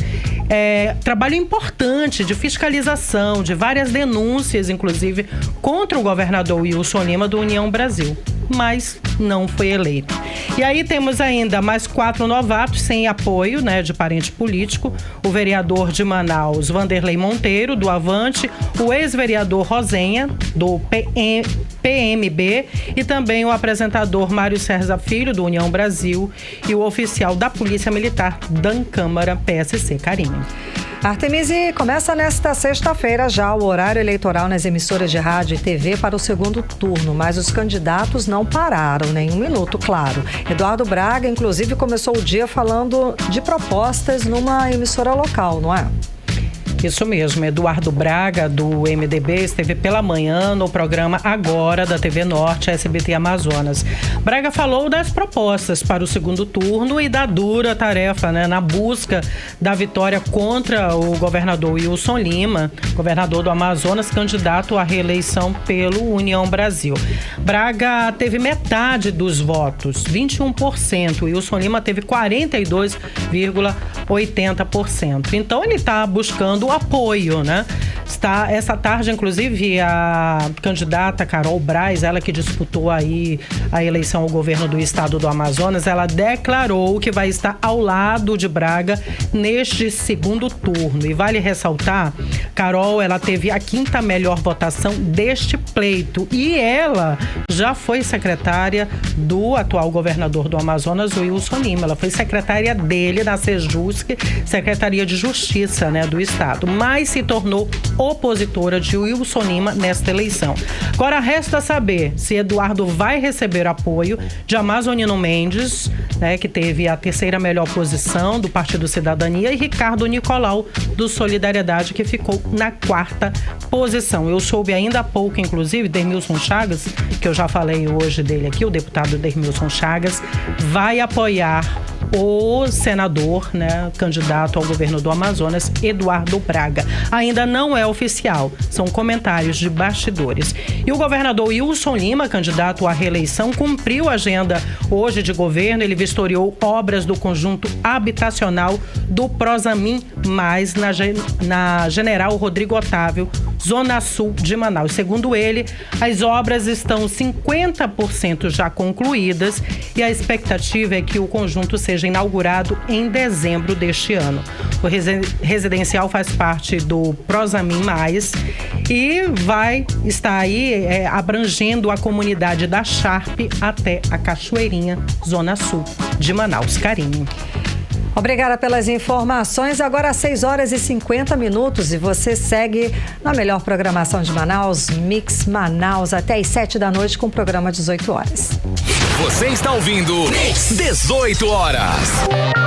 Trabalho importante de fiscalização, de várias denúncias, inclusive, contra o governador Wilson Lima, do União Brasil, mas não foi eleito. E aí temos ainda mais 4 novatos sem apoio, de parente político: o vereador de Manaus, Vanderlei Monteiro, do Avante, o ex-vereador Rosenha, do PMB, e também o apresentador Mário César Filho, do União Brasil, e o oficial da Polícia Militar, Dan Câmara, PSC. Karine. Artemisi, começa nesta sexta-feira já o horário eleitoral nas emissoras de rádio e TV para o segundo turno, mas os candidatos não pararam, nem um minuto, claro. Eduardo Braga, inclusive, começou o dia falando de propostas numa emissora local, não é? Isso mesmo, Eduardo Braga, do MDB, esteve pela manhã no programa Agora, da TV Norte, SBT Amazonas. Braga falou das propostas para o segundo turno e da dura tarefa, na busca da vitória contra o governador Wilson Lima, governador do Amazonas, candidato à reeleição pelo União Brasil. Braga teve metade dos votos, 21%. Wilson Lima teve 42,80%. Então ele está buscando apoio, Essa tarde, inclusive, a candidata Carol Braz, ela que disputou aí a eleição ao governo do estado do Amazonas, ela declarou que vai estar ao lado de Braga neste segundo turno. E vale ressaltar, Carol, ela teve a 5ª melhor votação deste pleito e ela já foi secretária do atual governador do Amazonas, Wilson Lima. Ela foi secretária dele na Sejusc, Secretaria de Justiça, né, do estado, mas se tornou opositora de Wilson Lima nesta eleição. Agora resta saber se Eduardo vai receber apoio de Amazonino Mendes, né, que teve a 3ª melhor posição do Partido Cidadania, e Ricardo Nicolau, do Solidariedade, que ficou na 4ª posição. Eu soube ainda há pouco, inclusive, Dermilson Chagas, que eu já falei hoje dele aqui, o deputado Dermilson Chagas, vai apoiar o senador, né, candidato ao governo do Amazonas, Eduardo Braga. Ainda não é oficial, são comentários de bastidores. E o governador Wilson Lima, candidato à reeleição, cumpriu a agenda hoje de governo. Ele vistoriou obras do conjunto habitacional do Prosamin Mais na General Rodrigo Otávio, Zona Sul de Manaus. Segundo ele, as obras estão 50% já concluídas e a expectativa é que o conjunto seja inaugurado em dezembro deste ano. O residencial faz parte do Prosamin Mais e vai estar aí abrangendo a comunidade da Sharp até a Cachoeirinha, Zona Sul de Manaus. Carinho. Obrigada pelas informações. Agora às 6h50 e você segue na melhor programação de Manaus, Mix Manaus, até às 7 da noite com o programa 18 horas. Você está ouvindo 18 horas.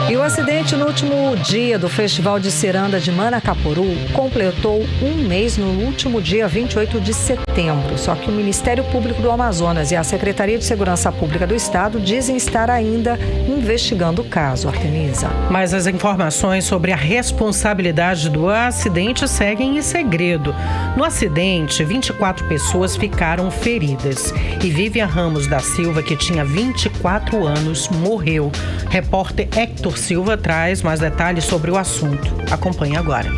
E o acidente no último dia do Festival de Ciranda de Manacapuru completou um mês no último dia 28 de setembro. Só que o Ministério Público do Amazonas e a Secretaria de Segurança Pública do Estado dizem estar ainda investigando o caso. Artemisa. Mas as informações sobre a responsabilidade do acidente seguem em segredo. No acidente, 24 pessoas ficaram feridas. E Vivian Ramos da Silva, que tinha 24 anos, morreu. Repórter Hector Silva traz mais detalhes sobre o assunto. Acompanhe agora.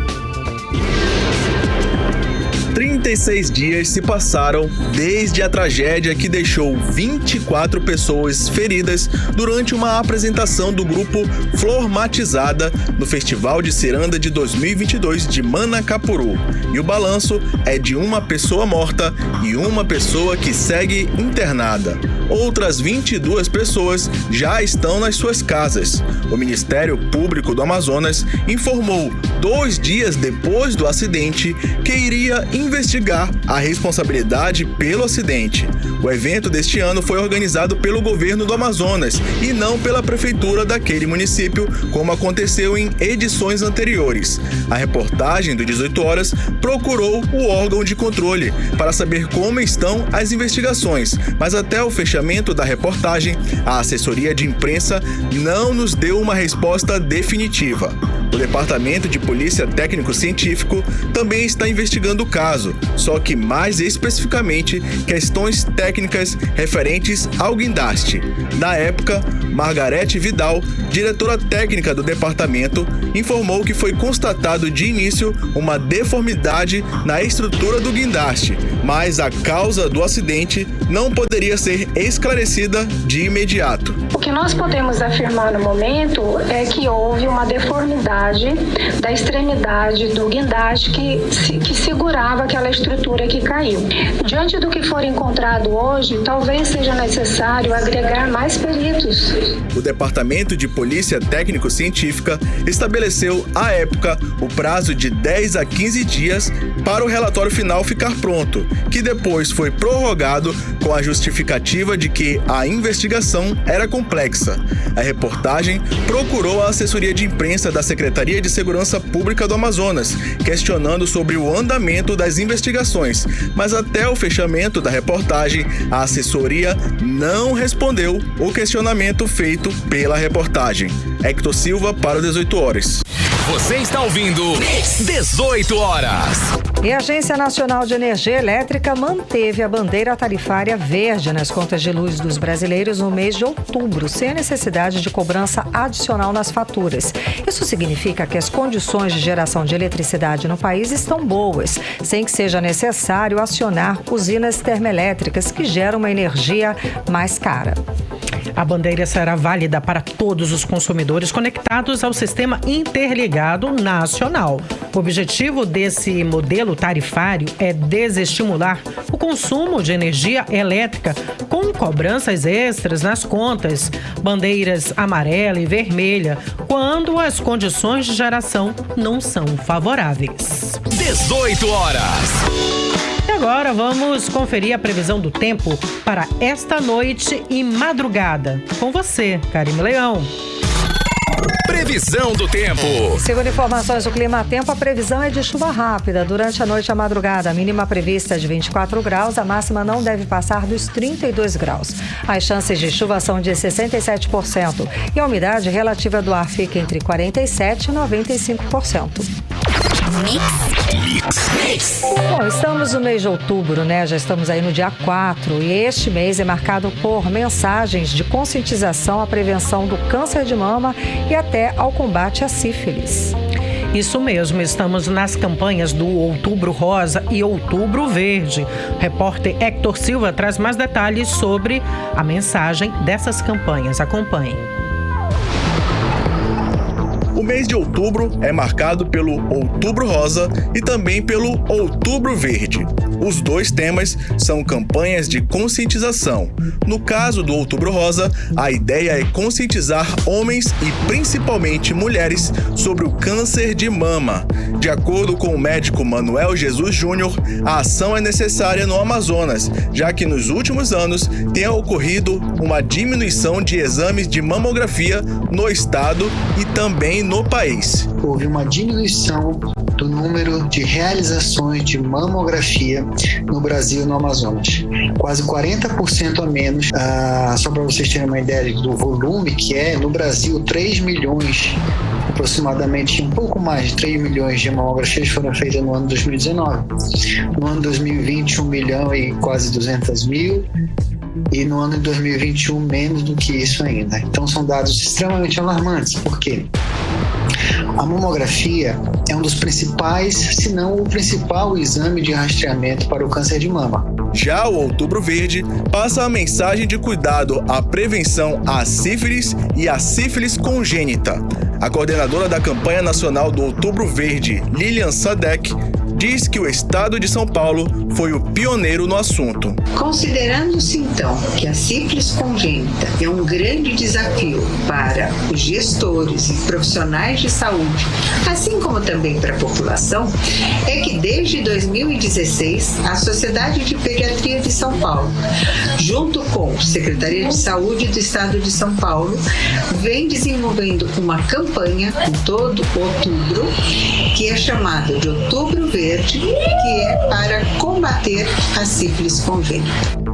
36 dias se passaram desde a tragédia que deixou 24 pessoas feridas durante uma apresentação do grupo Flor Matizada no Festival de Ciranda de 2022 de Manacapuru. E o balanço é de uma pessoa morta e uma pessoa que segue internada. Outras 22 pessoas já estão nas suas casas. O Ministério Público do Amazonas informou 2 dias depois do acidente que iria investigar a responsabilidade pelo acidente. O evento deste ano foi organizado pelo governo do Amazonas e não pela prefeitura daquele município, como aconteceu em edições anteriores. A reportagem do 18 Horas procurou o órgão de controle para saber como estão as investigações, mas até o fechamento da reportagem, a assessoria de imprensa não nos deu uma resposta definitiva. O Departamento de Polícia Técnico-Científico também está investigando o caso, só que mais especificamente questões técnicas referentes ao guindaste. Na época, Margarete Vidal, diretora técnica do departamento, informou que foi constatado de início uma deformidade na estrutura do guindaste, mas a causa do acidente não poderia ser esclarecida de imediato. O que nós podemos afirmar no momento é que houve uma deformidade da extremidade do guindaste que segurava aquela estrutura que caiu. Diante do que for encontrado hoje, talvez seja necessário agregar mais peritos. O Departamento de Polícia Técnico-Científica estabeleceu, à época, o prazo de 10 a 15 dias para o relatório final ficar pronto, que depois foi prorrogado com a justificativa de que a investigação era complexa. A reportagem procurou a assessoria de imprensa da Secretaria de Segurança Pública do Amazonas, questionando sobre o andamento das investigações, mas até o fechamento da reportagem, a assessoria não respondeu o questionamento feito pela reportagem. Hector Silva para o 18 Horas. Você está ouvindo 18 horas. E a Agência Nacional de Energia Elétrica manteve a bandeira tarifária verde nas contas de luz dos brasileiros no mês de outubro, sem a necessidade de cobrança adicional nas faturas. Isso significa que as condições de geração de eletricidade no país estão boas, sem que seja necessário acionar usinas termoelétricas que geram uma energia mais cara. A bandeira será válida para todos os consumidores conectados ao Sistema Interligado Nacional. O objetivo desse modelo tarifário é desestimular o consumo de energia elétrica com cobranças extras nas contas, bandeiras amarela e vermelha, quando as condições de geração não são favoráveis. 18 horas. E agora vamos conferir a previsão do tempo para esta noite e madrugada. Com você, Karime Leão. Previsão do tempo. Segundo informações do Clima Tempo, a previsão é de chuva rápida durante a noite e a madrugada. A mínima prevista é de 24 graus, a máxima não deve passar dos 32 graus. As chances de chuva são de 67% e a umidade relativa do ar fica entre 47% e 95%. Bom, estamos no mês de outubro, né? Já estamos aí no dia 4 e este mês é marcado por mensagens de conscientização à prevenção do câncer de mama e até ao combate à sífilis. Isso mesmo, estamos nas campanhas do Outubro Rosa e Outubro Verde. O repórter Hector Silva traz mais detalhes sobre a mensagem dessas campanhas. Acompanhe. O mês de outubro é marcado pelo Outubro Rosa e também pelo Outubro Verde. Os dois temas são campanhas de conscientização. No caso do Outubro Rosa, a ideia é conscientizar homens e principalmente mulheres sobre o câncer de mama. De acordo com o médico Manuel Jesus Júnior, a ação é necessária no Amazonas, já que nos últimos anos tem ocorrido uma diminuição de exames de mamografia no estado e também no país. Houve uma diminuição do número de realizações de mamografia no Brasil e no Amazonas. Quase 40% a menos. Só para vocês terem uma ideia do volume que é, no Brasil, 3 milhões, aproximadamente um pouco mais de 3 milhões de mamografias foram feitas no ano 2019. No ano 2020, 1 milhão e quase 200 mil. E no ano de 2021, menos do que isso ainda. Então, são dados extremamente alarmantes. Por quê? A mamografia é um dos principais, se não o principal exame de rastreamento para o câncer de mama. Já o Outubro Verde passa a mensagem de cuidado à prevenção à sífilis e à sífilis congênita. A coordenadora da campanha nacional do Outubro Verde, Lilian Sadek, diz que o estado de São Paulo foi o pioneiro no assunto. Considerando-se então que a sífilis congênita é um grande desafio para os gestores e profissionais de saúde, assim como também para a população, é que desde 2016 a Sociedade de Pediatria de São Paulo, junto com a Secretaria de Saúde do Estado de São Paulo, vem desenvolvendo uma campanha em todo outubro, que é chamada de Outubro Verde, que é para combater a sífilis congênita.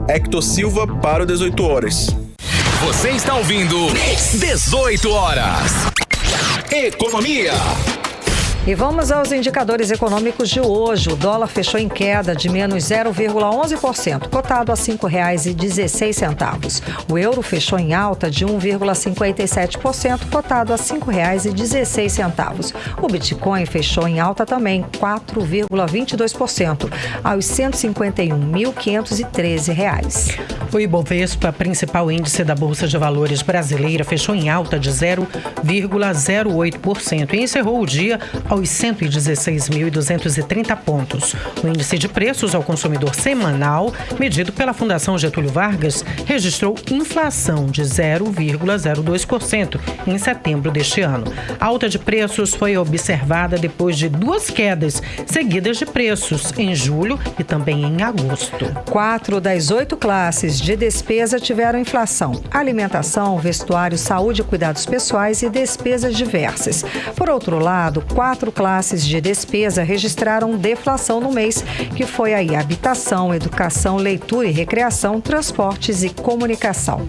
Hector Silva para o 18 horas. Você está ouvindo 18 horas. Economia. E vamos aos indicadores econômicos de hoje. O dólar fechou em queda de menos 0,11%, cotado a R$ 5,16. O euro fechou em alta de 1,57%, cotado a R$ 5,16. O Bitcoin fechou em alta também, 4,22%, aos R$ 151.513. O Ibovespa, principal índice da Bolsa de Valores brasileira, fechou em alta de 0,08% e encerrou o dia aos 116.230 pontos. O índice de preços ao consumidor semanal, medido pela Fundação Getúlio Vargas, registrou inflação de 0,02% em setembro deste ano. A alta de preços foi observada depois de duas quedas seguidas de preços em julho e também em agosto. 4 das 8 classes de despesa tiveram inflação: alimentação, vestuário, saúde e cuidados pessoais e despesas diversas. Por outro lado, 4 classes de despesa registraram deflação no mês, que foi aí habitação, educação, leitura e recreação, transportes e comunicação.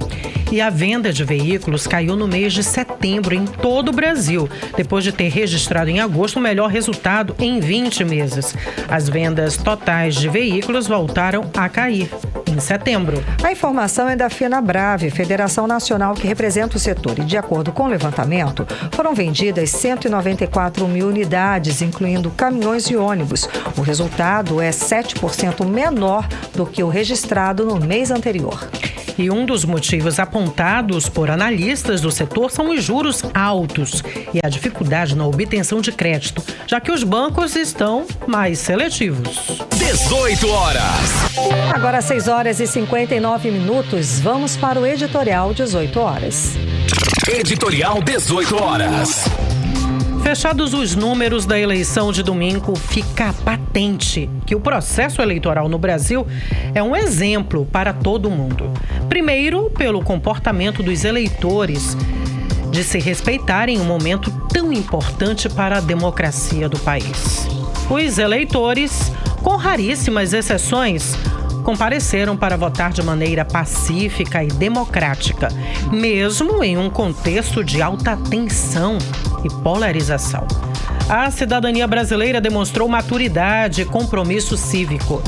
E a venda de veículos caiu no mês de setembro em todo o Brasil, depois de ter registrado em agosto o melhor resultado em 20 meses. As vendas totais de veículos voltaram a cair em setembro. A informação é da FenaBrave, Federação Nacional que representa o setor, e de acordo com o levantamento, foram vendidas 194 mil unidades, incluindo caminhões e ônibus. O resultado é 7% menor do que o registrado no mês anterior. E um dos motivos apontados por analistas do setor são os juros altos e a dificuldade na obtenção de crédito, já que os bancos estão mais seletivos. 18 horas. Agora 6 horas e 59 minutos. Vamos para o editorial 18 horas. Editorial 18 horas. Fechados os números da eleição de domingo, fica patente que o processo eleitoral no Brasil é um exemplo para todo mundo. Primeiro, pelo comportamento dos eleitores de se respeitarem em um momento tão importante para a democracia do país. Os eleitores, com raríssimas exceções, compareceram para votar de maneira pacífica e democrática, mesmo em um contexto de alta tensão e polarização. A cidadania brasileira demonstrou maturidade e compromisso cívico.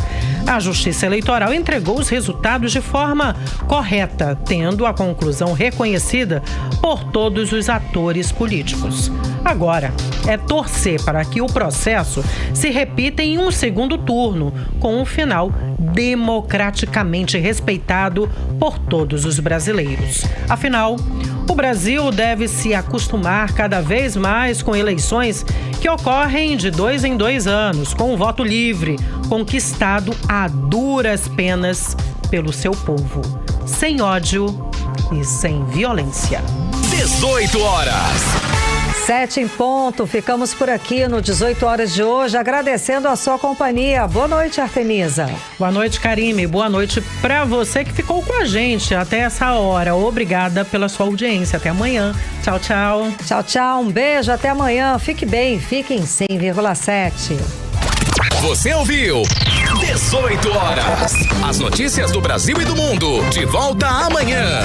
A Justiça Eleitoral entregou os resultados de forma correta, tendo a conclusão reconhecida por todos os atores políticos. Agora, é torcer para que o processo se repita em um segundo turno, com um final democraticamente respeitado por todos os brasileiros. Afinal, o Brasil deve se acostumar cada vez mais com eleições que ocorrem de 2 em 2 anos, com o voto livre, conquistado a duras penas pelo seu povo, sem ódio e sem violência. 18 horas. 7 em ponto. Ficamos por aqui no 18 horas de hoje, agradecendo a sua companhia. Boa noite, Artemisa. Boa noite, Karime. Boa noite para você que ficou com a gente até essa hora. Obrigada pela sua audiência. Até amanhã. Tchau, tchau. Tchau, tchau. Um beijo. Até amanhã. Fique bem. Fique em 100,7. Você ouviu 18 horas. As notícias do Brasil e do mundo. De volta amanhã.